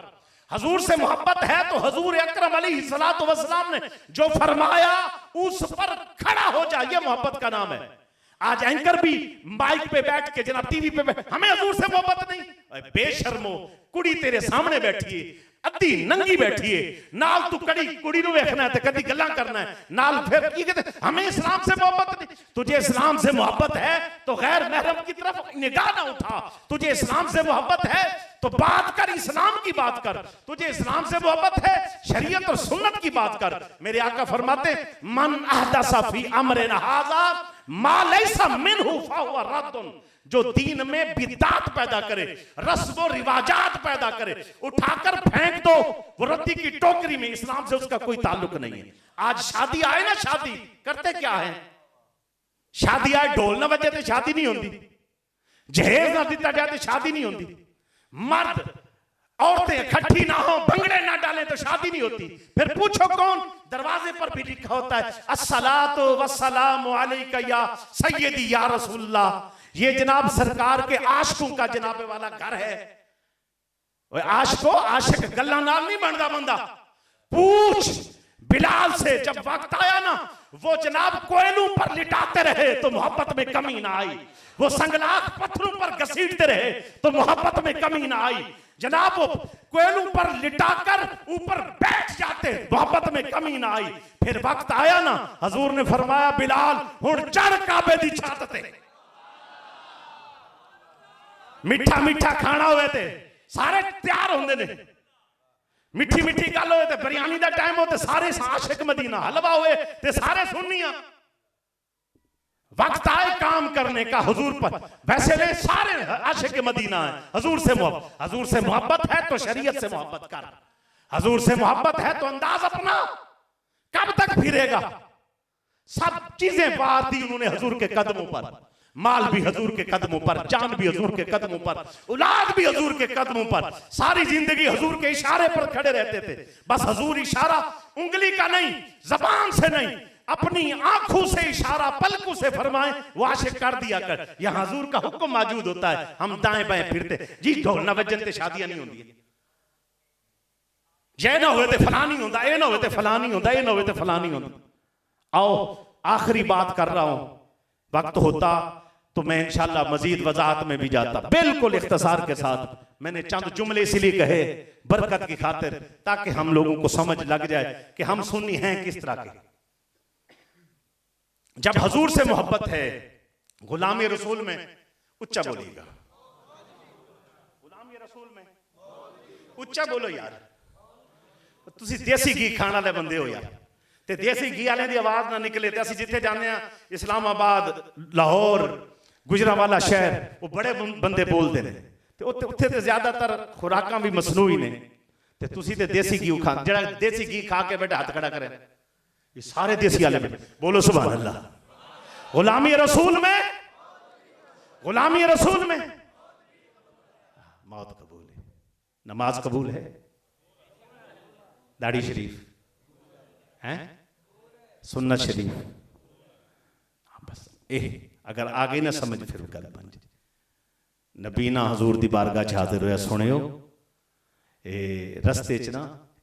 हजूर से मोहब्बत है तो हजूर अकरम अलैहिस्सलातु वस्सलाम ने जो फरमाया उस पर खड़ा हो जा, ये मोहब्बत का नाम है। आज एंकर भी माइक पे बैठ के, जनाब टीवी पे बैठ, हमें हजूर से मोहब्बत नहीं। बेशर्मो, कुड़ी तेरे सामने बैठी है, अद्धी नंगी बैठी है, नाल तू कड़ी कुड़ी नु वेखना है ते कदी गल्ला करना है नाल, फिर की कहते हमें इस्लाम से मोहब्बत नहीं। तुझे इस्लाम से मोहब्बत है तो गैर महरम की तरफ निगाह ना उठा। तुझे इस्लाम से मोहब्बत है तो बात कर, इस्लाम की बात कर। तुझे इस्लाम से मोहब्बत है, शरीयत और सुन्नत की बात कर। मेरे आका फरमाते, मन अहदसा फी अमरिना हाज़ा मा लैसा मिनहु फहुवा रद्दुन। जो दीन में बिदात पैदा करे, रस्म और रिवाजात पैदा करे, उठाकर फेंक दो वो रद्दी की टोकरी में। इस्लाम से उसका कोई ताल्लुक नहीं है। आज शादी आए ना, शादी करते क्या है? शादी आए ढोल ना बजे तो शादी नहीं होती, जहेज ना दिता जाए तो शादी नहीं होती, मर्द औरतें इकट्ठी ना हो, भंगड़े ना डालें तो शादी नहीं होती। फिर पूछो कौन? दरवाजे पर भी लिखा होता है अस्सलातु वस्सलामु अलैका या सय्यदी या रसूलल्लाह। ये जनाब सरकार के आशिकों का जनाबे वाला घर है। आशिको आशिक गल्ला नाल नहीं बनता बंदा। पूछ बिलाल से, जब वक्त आया ना वो जनाब कोयलों पर लिटाते रहे तो मोहब्बत में कमी ना आई। वो संगलाख पत्थरों पर घसीटते रहे तो मोहब्बत में कमी ना आई। जनाब वो कोयलों पर लिटाकर ऊपर बैठ जाते, मोहब्बत में कमी ना आई। फिर वक्त आया ना, हजूर ने फरमाया बिलाल हुण चढ़ काबे दी छत ते। मिठा मिठा खाना हुए थे, सारे तैयार होंगे ने, मिठी मिठी गल होए ते बिरयानी दा टाइम हो ते सारे आशिक मदीना, हलवा होए ते सारे सुन्नियां। वक्त आए काम करने का हुजूर पर। वैसे नहीं, सारे आशिक मदीना है। हजूर से मोहब्बत, हजूर से मोहब्बत है तो शरीयत से मोहब्बत कर। हजूर से मोहब्बत है तो अंदाज अपना। कब तक फिरेगा? सब चीजें बात दी उन्होंने हजूर के कदमों पर। माल भी हजूर के कदमों पर, जान भी हजूर के कदमों पर, औलाद भी हजूर के कदमों पर। सारी जिंदगी हजूर के इशारे पर खड़े रहते थे। बस हजूर इशारा उंगली का नहीं, जबान से नहीं, अपनी आंखों से इशारा पलकों से फरमाए, वो आशिक कर दिया कर। यहां हजूर का हुक्म मौजूद होता है, हम दाएं बाएं फिरते। जी ढोल ना बजन ते शादियां नहीं होंगी। ये ना हुए तो फला नहीं होता, ये ना हुए तो फला नहीं होता, ये ना हुए तो फला नहीं होता। आओ आखिरी बात कर रहा हूं, वक्त होता तो मैं इंशाल्लाह मजीद वजाहत में भी जाता। बिल्कुल इख्तिसार के साथ मैंने चंद जुमले इसलिए कहे बरकत की खातिर, ताकि हम लोगों को समझ लग जाए कि हम सुन्नी हैं किस तरह के। जब हजूर से मोहब्बत है, गुलामी रसूल में उच्चा बोलिएगा, गुलामी रसूल में उच्चा बोलो यार। तुसी देसी घी खाने वाले बंदे हो यार, ते देसी घी वाले की आवाज ना निकले तो असं जिथे जाने इस्लामाबाद, लाहौर, गुजरावाला शहर, वो बड़े बंदे बोलते हैं। उत्थे तो ज्यादातर खुराक भी मसनूई ने, ते तुसी ते देसी घी खा, जरा देसी घी खा के बेटा हाथ खड़ा करे, ये सारे देसी वाले बेटे बोलो सुभान अल्लाह। गुलामी रसूल में, गुलामी रसूल में मौत कबूल है, नमाज कबूल है, दाढ़ी शरीफ है, सुन्नत शरीफ। बस अगर आगे ना समझ फिर गल बन जाए। नबीना हजूर दी बारगाह च हाजिर होया, सुनियो रस्ते च ना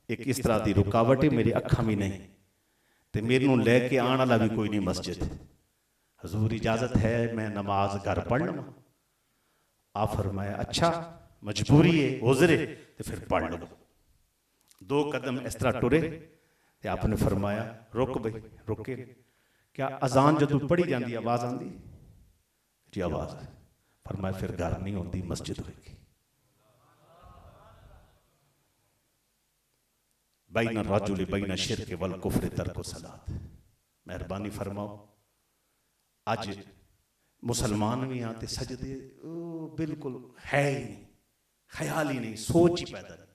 एक इस तरह की रुकावट है, मेरी अखा भी नहीं ते मेरे लैके आने वाला भी कोई नहीं मस्जिद। हजूर इजाजत है मैं नमाज घर पढ़ लवा? आप फरमाया अच्छा मजबूरी है, उज़र है तो फिर पढ़ लो। 2 कदम इस तरह टुरे ते आपने फरमाया रुक बई, रुके। क्या अजान जदों पढ़ी जाती आवाज आती जी? आवाज। फरमाया फिर घर नहीं होती, मस्जिद होगी। बैन रजुल बैन शिरक वल कुफ्र तर्क सलात। मेहरबानी फरमाओ, आज मुसलमान भी आते सजदे बिल्कुल है ही नहीं, ख्याल ही नहीं, सोच ही पैदा नहीं।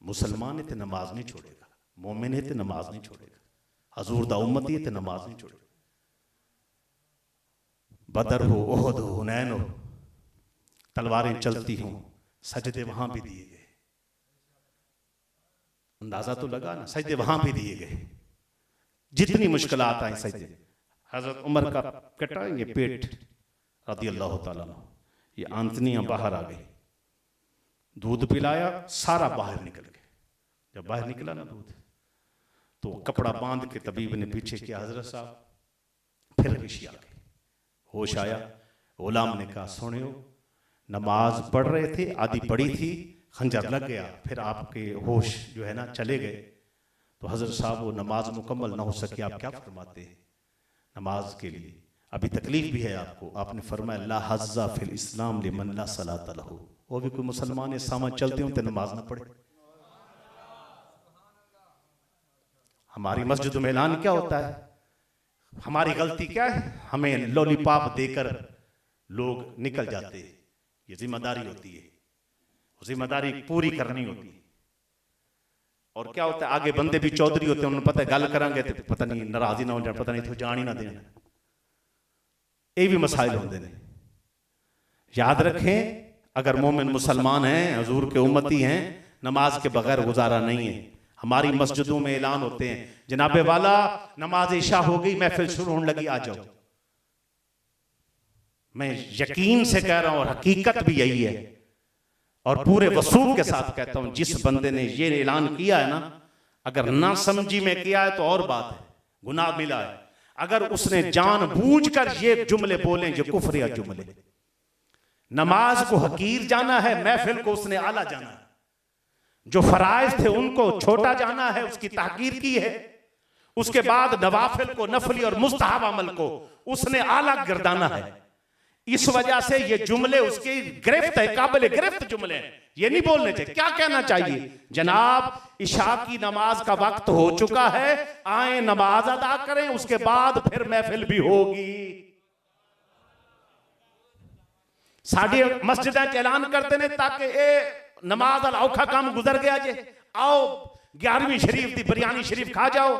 मुसलमान है तो नमाज नहीं छोड़ेगा, मोमिन है तो नमाज नहीं छोड़ेगा, हजूर दा उम्मती है तो नमाज नहीं छोड़ेगा। बदर हो, ओहद हो, हुनैन हो, तलवारें चलती हों, सजदे वहां भी दिए गए। अंदाजा तो लगा ना, सजदे वहां भी दिए गए। जितनी मुश्किलात आई सजदे। हजरत उमर का कटा ये पेट रज़ी अल्लाह तआला अन्हु, ये आंतनियां बाहर आ गई, दूध पिलाया, सारा बाहर निकल गया। जब बाहर निकला ना दूध, तो कपड़ा बांध के तबीब ने पीछे किया, हजरत साहब फिर ऋषि आ गए, होश आया। गुलाम ने कहा सुनियो, नमाज पढ़ रहे थे, आधी पढ़ी थी, खंजर लग गया, फिर आपके होश जो है ना चले गए। तो हजरत साहब वो नमाज मुकम्मल ना हो सके, आप क्या फरमाते हैं? नमाज के लिए अभी तकलीफ भी है आपको। आपने फरमाया ला हज़्ज़ा फिल इस्लाम लिमन ला सलात लहू। वो भी कोई मुसलमान है, सामा चलते हो तो नमाज ना पढ़े। हमारी मस्जिद में ऐलान क्या होता है? हमारी गलती क्या है? हमें लॉलीपॉप देकर लोग निकल जाते हैं। ये जिम्मेदारी होती है, जिम्मेदारी पूरी करनी होती है। और क्या होता है, आगे बंदे भी चौधरी होते हैं, उन्हें पता है गल करांगे तो पता नहीं नाराजी ना हो जाए, पता नहीं तो जान ही ना देना। ये भी मसाइल होते हैं। याद रखें, अगर मोमिन मुसलमान हैं, हजूर के उम्मती हैं, नमाज के बगैर गुजारा नहीं है। हमारी मस्जिदों में ऐलान होते हैं, जनाबे वाला नमाज इशा हो गई, महफिल शुरू होने लगी, आ जाओ। मैं यकीन से कह रहा हूं और हकीकत भी यही है, और पूरे वसूख के साथ कहता हूं, जिस बंदे ने ये ऐलान किया है ना, अगर ना समझी में किया है तो और बात है, गुनाह मिला है। अगर उसने जानबूझकर ये जुमले बोले जो कुफ्रिया जुमले, नमाज को हकीर जाना है, महफिल को उसने आला जाना है, जो फराइज थे उनको छोटा जाना है, उसकी ताकीर की है। उसके बाद नवाफिल को, नफली और मुस्तहब अमल को उसने आला गिरदाना है। इस वजह से ये जुमले उसकी गिरफ्त है, काबिल गिरफ्त जुमले हैं, ये नहीं बोलने चाहिए। क्या कहना चाहिए? जनाब इशा की नमाज का वक्त हो चुका है, आए नमाज अदा करें, उसके बाद फिर महफिल भी होगी। साड़ी मस्जिद ऐलान करते ने ताकि ए नमाज अल औखा काम गुजर गया जे, आओ 11वीं शरीफ दी बिरयानी शरीफ खा जाओ,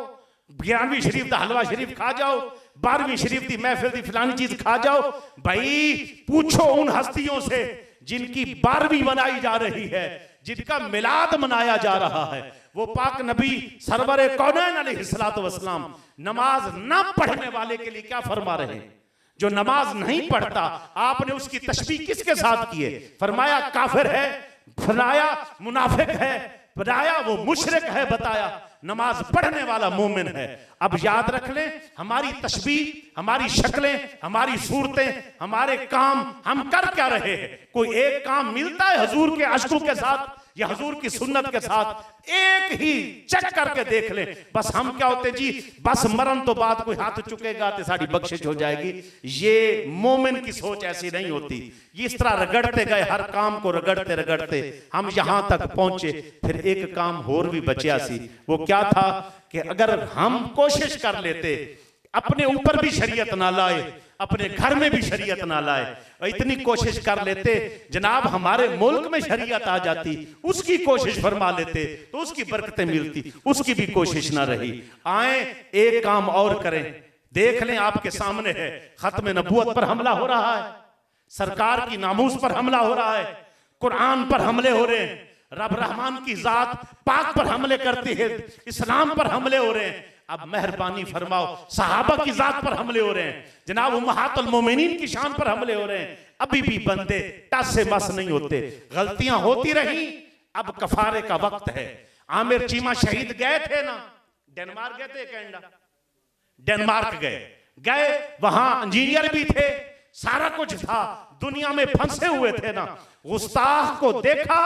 11वीं शरीफ दा हलवा शरीफ खा जाओ, 12वीं शरीफ दी महफिल दी फलानी चीज खा जाओ। भाई पूछो उन हस्तियों से जिनकी 12वीं मनाई जा रही है, जिनका मिलाद मनाया जा रहा है। वो पाक नबी सरवरे कौनैन अलैहिस्सलातु वस्सलाम नमाज ना पढ़ने वाले के लिए क्या फरमा रहे हैं? जो नमाज नहीं पढ़ता, आपने उसकी तशबीह किसके साथ की है? फरमाया काफिर है, फरमाया मुनाफिक है, बताया वो मुशरिक है, बताया नमाज पढ़ने वाला मोमिन है। अब याद रख लें, हमारी तशबीह, हमारी शक्लें, हमारी सूरतें, हमारे काम हम कर क्या रहे हैं? कोई एक काम मिलता है हजूर के अश्कों के साथ या हजूर की सुन्नत के साथ? एक ही चेक करके देख ले। बस हम क्या होते जी, बस मरण तो बाद कोई हाथ चुकेगा तो साड़ी बख्शिश हो जाएगी। ये मोमिन की सोच ऐसी नहीं होती। इस तरह रगड़ते गए, हर काम को रगड़ते रगड़ते हम यहां तक पहुंचे। फिर एक काम और भी बचा सी, वो क्या था कि अगर हम कोशिश कर लेते, अपने ऊपर भी शरीयत ना लाए, अपने घर में भी शरीयत ना लाए, इतनी कोशिश कर लेते, जनाब हमारे मुल्क में शरीयत आ जाती, उसकी कोशिश फरमा लेते तो उसकी बरकतें मिलती, उसकी भी कोशिश ना रही। आए एक काम और करें, देख लें आपके सामने है, खत्म नबूवत पर हमला हो रहा है, सरकार की नामूस पर हमला हो रहा है, कुरान पर हमले हो रहे हैं, रब रहमान की जात पाक पर हमले करती है, इस्लाम पर हमले हो रहे हैं। अब मेहरबानी फरमाओ, सहाबा की जात पर हमले हो रहे हैं, जनाब उम्महातुल मोमिनीन की शान पर हमले हो रहे हैं। अभी भी बंदे टस से मस नहीं होते, गलतियां होती रही। अब कफारे का वक्त है। आमिर चीमा शहीद गए थे ना, डेनमार्क गए थे, कनाडा, डेनमार्क गए, वहां इंजीनियर भी थे, सारा कुछ था, दुनिया में फंसे हुए थे ना। गुस्ताख को देखा,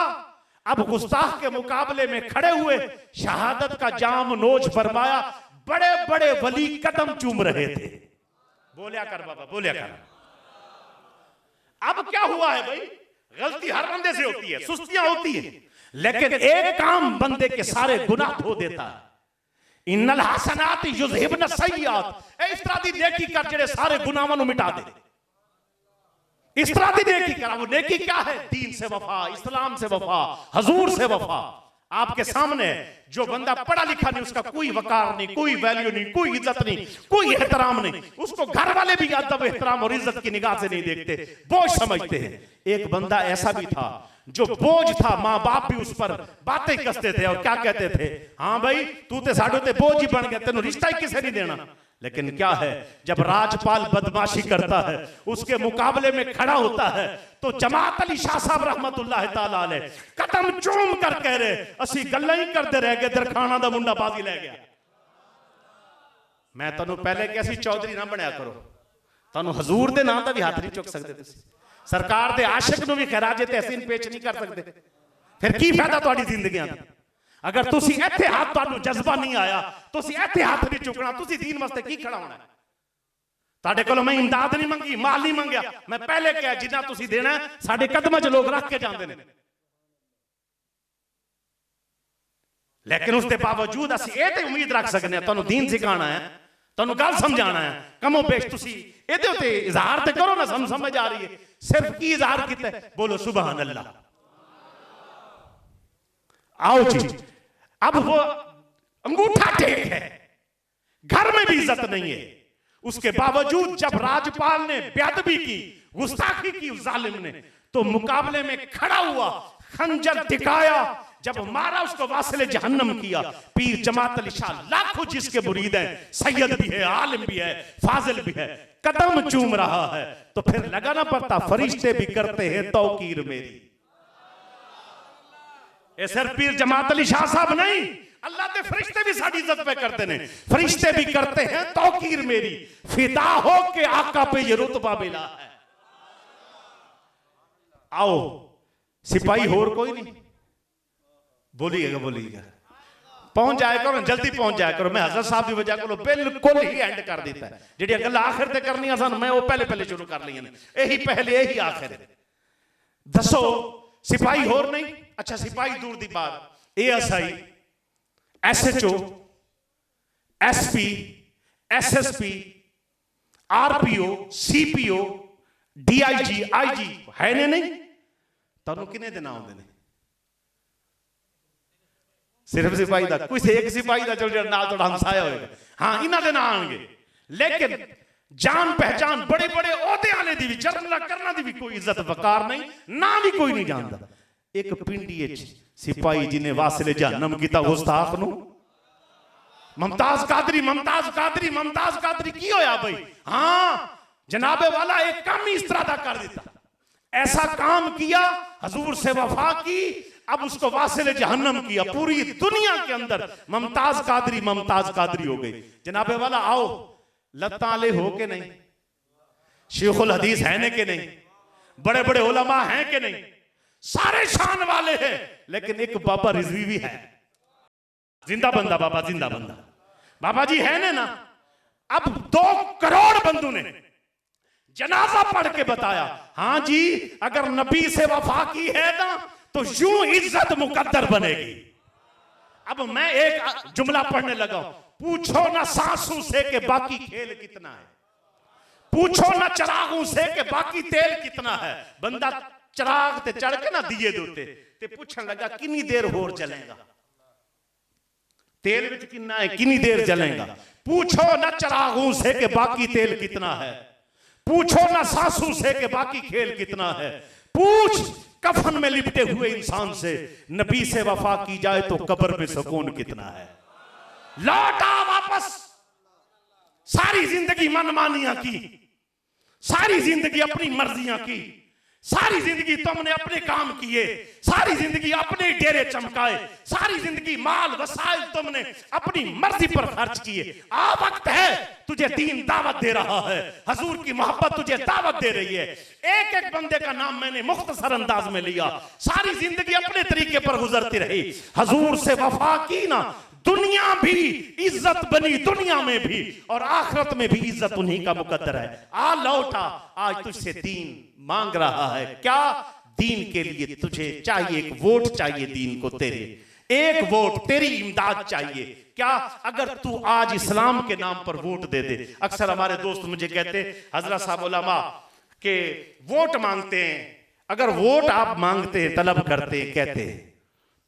अब गुस्ताख के मुकाबले में खड़े हुए, शहादत का जाम नोच फरमाया, बड़े बड़े वली कदम चूम रहे थे। बोलिया कर बाबा, बोलिया कर। अब क्या हुआ है भाई, गलती हर बंदे से होती है, सुस्तियां होती है, लेकिन एक काम बंदे के सारे गुनाह धो देता है। इन्नल हसनात युज़हिबन सय्यात, इस तरह दी देखी कर जेड़े सारे गुनाहां नु मिटा दे। इस तरह की नेकी करा। वो नेकी क्या है? दीन से वफा, इस्लाम से वफा, हजूर से वफा। आपके सामने जो बंदा पढ़ा लिखा नहीं, उसका कोई वकार नहीं, कोई वैल्यू नहीं, कोई इज्जत नहीं, कोई एहतराम नहीं, उसको घर वाले भी अदब एहतराम और इज्जत की निगाह से नहीं देखते, बोझ समझते हैं। एक बंदा ऐसा भी था जो बोझ था, माँ बाप भी उस पर बातें कसते थे और क्या कहते थे, हाँ भाई तू तो साडो ते बोझ ही बन गया, तेनों रिश्ता ही किसे नहीं देना। लेकिन क्या है, जब राजपाल बदमाशी करता है, उसके मुकाबले में खड़ा होता है, तो जमात अली शाह साहब रहमतुल्लाह ताला अलैह कदम चूम कर कह रहे, असी गल्लां ही करते रह गए, दरखाना दा मुंडा बाजी ले गया। मैं तैनूं पहले कि असी चौधरी ना बनया करो, तैनूं हजूर दे नाम दा भी हाथ नहीं चुक सकते, तुसीं सरकार दे आशिक नूं भी खैराजे तहसीन पेश नहीं कर सकते। फिर की फायदा तुहाडी जिंदगियां दा? अगर तुसी इत्थे हाथ, तुहानू जज्बा नहीं आया, तुसी इत्थे हाथ नहीं चुकना, तुसी दीन वास्ते की खड़ा होना है? तुहाडे कोलों मैं इमदाद नहीं मंगी, माल नहीं मंगया, मैं पहले कहा जिन्ना तुसी देना है साडे कदमां च लोग रख के जांदे ने। लेकिन उसके बावजूद असीं इह ते उम्मीद रख सकने हां, तुहानू दीन सिखाना है, तुहानू गल समझाना है, कमो बेश तुसी इहदे उत्ते इजहार ते करो ना, समझ आ रही है। सिर्फ की इजहार कीता है? बोलो सुभान अल्लाह। आओ जी, अब वो अंगूठा टेक है, घर में भी इज्जत नहीं है, उसके बावजूद जब राजपाल ने बेअदबी की, गुस्ताखी की उस जालिम ने, तो मुकाबले में खड़ा हुआ, खंजर टिकाया, जब मारा उसको वासिले जहन्नम किया। पीर जमात अली शाह लाखों जिसके मुरीद हैं, सैयद भी है, आलिम भी है, फाजिल भी है, कदम चूम रहा है, तो फिर लगा ना पड़ता फरिश्ते भी करते हैं तौकीर मेरी। सिर्फ पीर जमात अली शाह साहब नहीं, अल्लाह के फरिश्ते भी साड़ी इज्जत पे करते हैं, फरिश्ते भी करते हैं तौकीर मेरी, फिदा हो के आका पे ये रुतबा मिला है। आओ सिपाही होर कोई नहीं, बोलिएगा पहुंच जाया करो, जल्दी पहुंच जाया करो। मैं हजरत साहब की वजह को बिल्कुल ही एंड कर दिता है, जिहड़ियां गल्लां आखिर ते करनियां सन मैं वो पहले शुरू कर ली ने, यही पहले यही आखिर। दसो सिपाही होर नहीं? अच्छा सिपाही दूर दी बात, ASI, SHO, SP, SSP, RPO, CPO, DIG, IG है ने नहीं? तुहानू किने दे नाम आउंदे ने? सिर्फ सिपाही दा? कोई एक सिपाही दा चल नाल थोड़ा हमसाया होएगा, हाँ इन्हां दे नाम आउणगे। लेकिन जान पहचान बड़े बड़े ओहदे वाले दी भी, जनरल करना दी भी कोई इज्जत वकार नहीं, ना भी कोई नहीं जानता। एक पिंडी सिपाही जिन्हें वासिले जहन्नम किया, गुस्ताख नूं मुमताज कादरी की होया भाई? हाँ जनाबे वाला एक काम ही इस तरह का कर देता, ऐसा काम किया, हजूर से वफा की, अब उसको वासिले जहन्नम किया। पूरी दुनिया के अंदर मुमताज कादरी हो गई। जनाबे वाला आओ लत्ताले हो के नहीं, शेखुल हदीस है ने के नहीं, बड़े बड़े उलमा हैं के नहीं, सारे शान वाले हैं, लेकिन एक बाबा रिजवी भी है, जिंदा बंदा, बाबा जिंदा बंदा, बाबा जी है ने ना। अब 2 करोड़ बंदों ने जनाजा पढ़ के बताया, हाँ जी अगर नबी से वफा की है ना तो यूं इज्जत मुकद्दर बनेगी। अब मैं एक जुमला पढ़ने लगा, पूछो ना सांसों से कि बाकी खेल कितना है, पूछो ना चरागों से कि बाकी तेल कितना है। बंदा चराग ते चढ़ के ना दिए दोते ते पूछन लगा कितनी देर होर चलेगा, तेल विच कितना है, कितनी देर चलेगा। पूछो ना चरागों से कि बाकी तेल कितना है, पूछो ना सांसों से कि बाकी खेल कितना है। पूछ कफन में लिपटे हुए इंसान से, नबी से वफा की जाए तो कब्र में सुकून कितना है। लौटा वापस, सारी जिंदगी मनमानियां की, सारी जिंदगी अपनी मर्जियां की, सारी जिंदगी तुमने अपने काम किए, सारी जिंदगी अपने डेरे चमकाए, सारी जिंदगी माल वसाइल तुमने अपनी मर्जी पर खर्च किए। आ वक्त है तुझे दीन दावत दे रहा है, हजूर की मोहब्बत तुझे दावत दे रही है। एक एक बंदे का नाम मैंने मुख्तसर अंदाज में लिया, सारी जिंदगी अपने तरीके पर गुजरती रही, हजूर से वफा की ना, दुनिया भी इज्जत बनी, दुनिया में भी और आखिरत में भी इज्जत उन्हीं का मुकद्दर है। आ लौटा, आज तुझसे दीन मांग रहा है। क्या दीन के लिए तुझे चाहिए, एक वोट चाहिए दीन को, तेरे एक वोट, तेरी इमदाद चाहिए। क्या अगर तू आज इस्लाम के नाम पर वोट दे दे। अक्सर हमारे दोस्त मुझे कहते, हजरत साहब उलमा कि वोट मांगते हैं, अगर वोट आप मांगते हैं, तलब करते हैं, कहते हैं,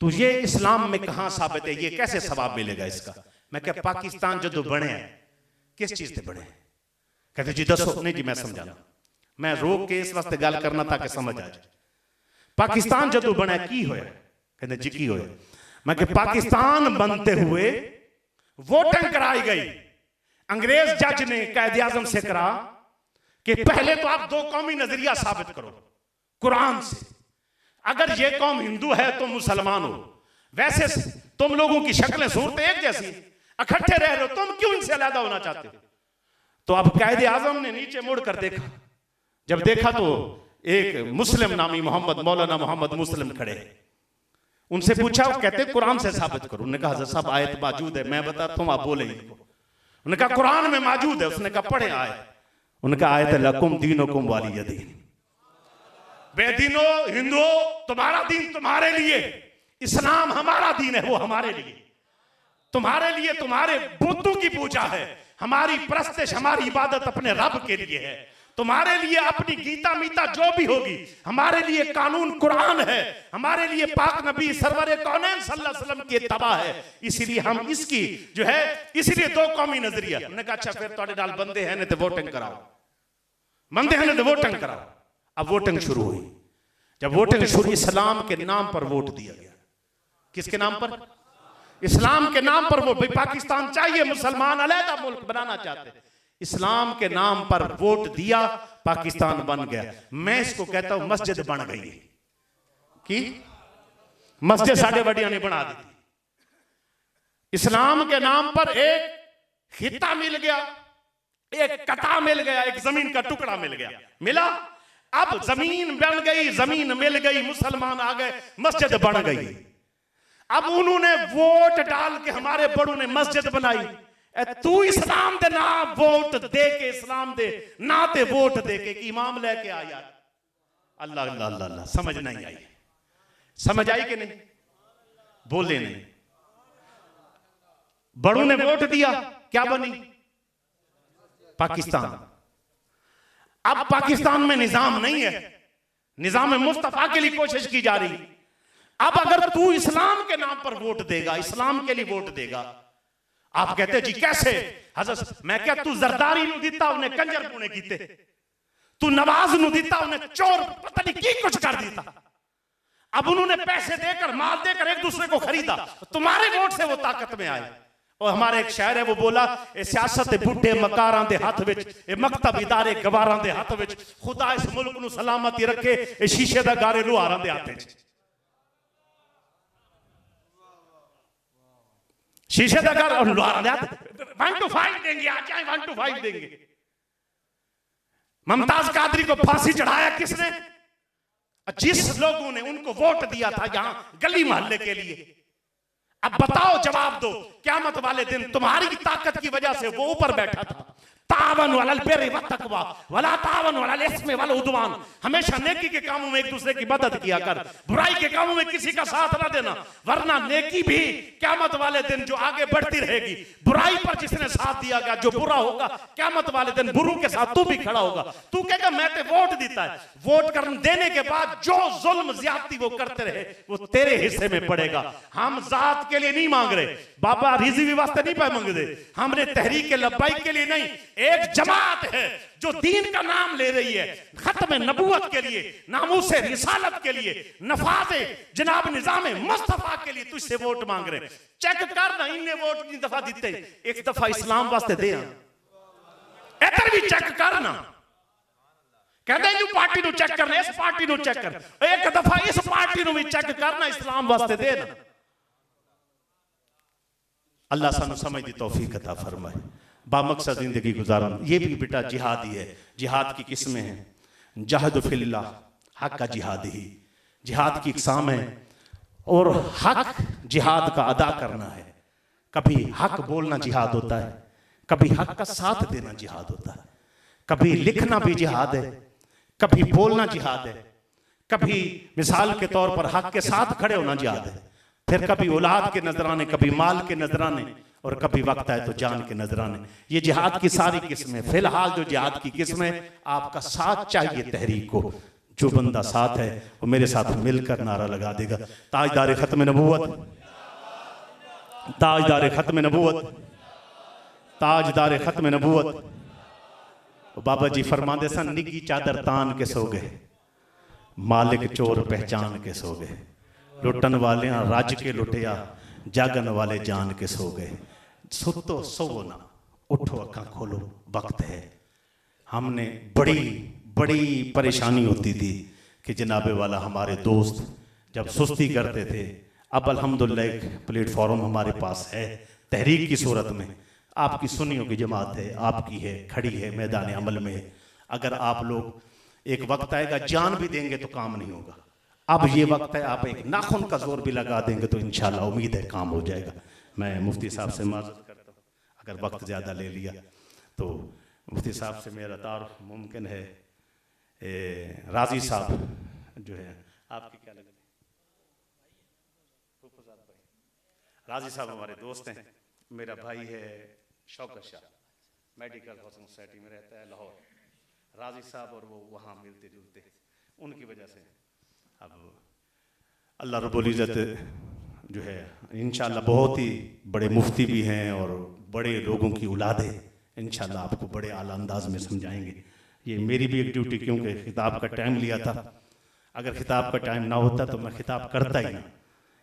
तो ये इस्लाम में कहां साबित है? ये कैसे सवाब मिलेगा इसका? मैं क्या पाकिस्तान जो बने हैं किस चीज से बने? कहते जी दसो। नहीं जी मैं समझाना, मैं रोक के इस वास्ते गल करना ताकि समझ आ जाए। पाकिस्तान जो बना की होया? कहते जी की होया? मैं कि पाकिस्तान बनते हुए वोटिंग कराई गई, अंग्रेज जज ने कायदे आजम से करा कि पहले तो आप दो कौमी नजरिया साबित करो कुरान से। अगर ये कौम हिंदू है तो मुसलमान हो, वैसे तुम लोगों की शक्लें सूरतें एक जैसी, इकट्ठे रह रहे हो, तुम क्यों इनसे अलग होना चाहते हो? तो अब कायदे आजम ने नीचे मुड़ कर देखा, जब देखा तो एक मुस्लिम नामी मोहम्मद, मौलाना मोहम्मद मुस्लिम खड़े, उनसे पूछा, वो कहते कुरान से साबित करो। उन्होंने कहा सब आयत मौजूद है, मैं बताता हूं, आप बोले इनको। उन्होंने कहा कुरान में मौजूद है। उसने कहा पढ़े आयत। उन्होंने कहा आयत लकुम दीनुकुम वलिय दीन, बेदीनो हिंदुओं तुम्हारा दीन तुम्हारे लिए, इस्लाम हमारा दीन है वो हमारे लिए, तुम्हारे लिए तुम्हारे बुतों की पूजा है, हमारी परस्तिश हमारी इबादत अपने रब के लिए है, तुम्हारे लिए अपनी गीता मीता जो भी होगी, हमारे लिए कानून कुरान है, हमारे लिए पाक नबी सरवरे कौनैन सल्लल्लाहु अलैहि वसल्लम की इत्तबा है, इसीलिए हम इसकी जो है, इसीलिए दो कौमी नजरिया। उन्होंने कहा अच्छा फिर थोड़े नाल बंदे हैं तो वोटिंग कराओ, बंदे हैं तो वोटिंग कराओ। अब वोटिंग शुरू हुई। जब वोटिंग शुरू, इस्लाम के नाम पर वोट दिया गया। किसके नाम पर? इस्लाम के नाम पर वोट। भाई पाकिस्तान चाहिए, मुसलमान अलग मुल्क बनाना चाहते, इस्लाम के नाम पर वोट दिया, पाकिस्तान बन गया। मैं इसको कहता हूं मस्जिद बन गई कि मस्जिद साढ़े वडिया ने बना दी। इस्लाम के नाम पर एक खिता मिल गया, एक कता मिल गया, एक जमीन का टुकड़ा मिल गया, मिला। अब जमीन बन गई, जमीन मिल गई, मुसलमान आ गए, मस्जिद बन गई। अब उन्होंने वोट डाल के हमारे बड़ों ने मस्जिद बनाई। तू इस्लाम दे ना वोट दे के, इस्लाम दे ना ते वोट दे के इमाम लेके आ यार। अल्लाह अल्लाह अल्लाह अल्लाह, समझ नहीं आई? समझ आई कि नहीं? बोले नहीं। बड़ों ने वोट दिया, क्या बनी? पाकिस्तान। अब पाकिस्तान में निजाम नहीं है, निजाम मुस्तफा के लिए कोशिश की जा रही। अब अगर तू इस्लाम के नाम पर वोट देगा, इस्लाम के लिए वोट देगा, आप कहते जी कैसे? हजरत मैं क्या, तू जरदारी नु दिता उन्हें कंजर पुणे कीते, तू नवाज नु दिता उन्हें चोर पता नहीं की कुछ कर दिता। अब उन्होंने पैसे देकर, माल देकर एक दूसरे को खरीदा, तुम्हारे वोट से वो ताकत में आए। और हमारे एक शायर है, वो बोला सियासत बुढ़े मकारां दे हाथ विच, मकतब इदारे गवारां दे हाथ विच, खुदा इस मुल्क नु सलामती रखे, शीशे दा गारे लुहारां दे हाथ विच। शीशे का घर और लुहारा 1 to 5 देंगे, आ जाए 1 to 5 देंगे। मुमताज कादरी को फांसी चढ़ाया किसने? जिस लोगों ने उनको वोट दिया था यहां गली मोहल्ले के लिए। अब बताओ, जवाब दो, क़यामत वाले दिन तुम्हारी ताकत की वजह से वो ऊपर बैठा था। तावन वलल बिर्रि वत्तक़वा वला तावन वलल इस्मि वल उद्वान, हमेशा नेकी के कामों में एक दूसरे की मदद किया कर, बुराई के कामों में किसी का साथ ना देना, वरना नेकी भी क़यामत वाले दिन जो आगे बढ़ती रहेगी। बुराई पर जिसने साथ दिया गया, जो बुरा होगा क़यामत वाले दिन बुरों के साथ तू भी खड़ा होगा। तू कहेगा मैं ते वोट देता है, वोट कर देने के बाद जो जुल्म ज्यादती वो करते रहे वो तेरे हिस्से में पड़ेगा। हम जात के लिए नहीं मांग रहे, बाबा रिजवी वास्ते नहीं मांग रहे, हमने तहरीक लब्बाइक के लिए नहीं। एक जमात है जो दीन का नाम ले रही है, खत्म नबूवत के लिए, नामूसे रिसालत के लिए, नफाज़े जनाब निजाम मुस्तफा के लिए तुझसे वोट मांग रहे। चेक कर ना, इन्हें वोट की दफा दीते, एक दफा इस्लाम वास्ते दे, इधर भी चेक करना। कहते हैं पार्टी नु चेक करना, इस पार्टी नु चेक कर, एक दफा इस पार्टी नु भी चेक करना, इस्लाम वास्ते देना। अल्लाह सानू समझ दी तौफीक अता फरमाए, बामकसद जिंदगी गुजारन। ये भी बेटा जिहाद ही है। जिहाद की किस्में हैं, जहद फिल्लाह, हक का जिहाद ही, जिहाद की इकसाम है। और हक जिहाद का अदा करना है। कभी हक बोलना जिहाद होता है, कभी हक का साथ देना जिहाद होता है, कभी लिखना भी जिहाद है, कभी बोलना जिहाद है, कभी मिसाल के तौर पर हक के साथ खड़े होना जिहाद है, फिर कभी औलाद के नजराने, कभी माल के नजराने, और कभी वक्त आए तो जान के नजराने। ये जिहाद की सारी किस्में, फिलहाल जो जिहाद की किस्में, आपका साथ चाहिए तहरीक को। जो बंदा साथ है वो मेरे साथ मिलकर नारा लगा देगा, ताजदार खत्म नबूवत, ताजदार खत्म नबूवत, ताजदार खत्म नबूवत। बाबा जी फरमाते सन, निगी चादर तान के सो गए, मालिक चोर पहचान के सो गए। लुटन वाले रज के लुटिया, जागन वाले जान के सो गए। सुतो सोवो ना, उठो अखा खोलो, वक्त है। हमने बड़ी बड़ी परेशानी होती थी कि जनाबे वाला हमारे दोस्त जब सुस्ती करते थे। अब अल्हम्दुलिल्लाह एक प्लेटफॉर्म हमारे पास है तहरीक की सूरत में। आपकी सुन्नियों की जमात है, आपकी है, खड़ी है मैदान अमल में। अगर आप लोग, एक वक्त आएगा जान भी देंगे तो काम नहीं होगा। अब ये वक्त है, आप एक नाखून का जोर भी लगा देंगे तो इंशाल्लाह उम्मीद है काम हो जाएगा। मैं मुफ्ती साहब से माजरत करता हूँ अगर वक्त ज़्यादा ले लिया तो। मुफ्ती साहब से मेरा तारुफ मुमकिन है। राजी साहब जो है, आपकी क्या लगती है? राजी साहब हमारे दोस्त हैं। मेरा भाई है Shaukat Shah, medical housing society में रहता है लाहौर। राजी साहब और वो वहाँ मिलते जुलते, उनकी वजह से अब अल्लाह रब्बुल इज़्ज़त जो है इंशाल्लाह बहुत ही बड़े मुफ्ती भी हैं और बड़े लोगों की औलाद है। इंशाल्लाह आपको बड़े आला अंदाज में समझाएंगे। ये मेरी भी एक ड्यूटी, क्योंकि खिताब का टाइम लिया था। अगर खिताब का टाइम ना होता तो मैं खिताब करता ही ना।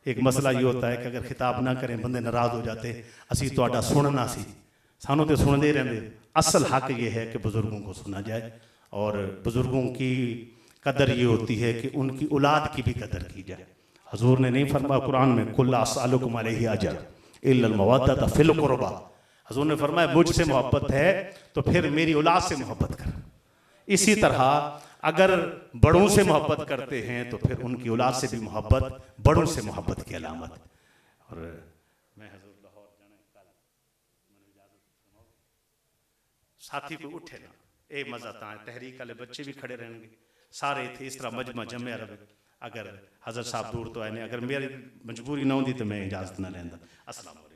एक मसला ये होता है कि अगर खिताब ना करें बंदे नाराज हो जाते, असी तो सुनना सी, सानू तो सुनते रहते। असल हक ये है कि बुजुर्गों को सुना जाए, और बुजुर्गों की कदर ये होती है कि उनकी औलाद की भी कदर की जाए। हजूर ने नहीं फरमाया कुरान में, कुल अस्अलुकुम अलैहि अजर इल्लल मवद्दत फिल कुरबा। हजूर ने फरमाया मुझसे मोहब्बत है तो फिर मेरी औलाद से मोहब्बत कर। इसी तरह अगर बड़ों से मोहब्बत करते हैं तो फिर उनकी औलाद से भी मोहब्बत बड़ों से मोहब्बत की अलामत। और मैं हजूर लाहौर जाना कल, मैंने इजाजत साथी को उठे ना ए मजा ता तहरीक वाले बच्चे भी खड़े रहेंगे, सारे थे इस तरह मजमा जमे रहे। अगर हजरत साहब दूर तो आए ने, अगर मेरी मजबूरी ना होती तो मैं इजाजत ना लेंदा। अस्सलाम।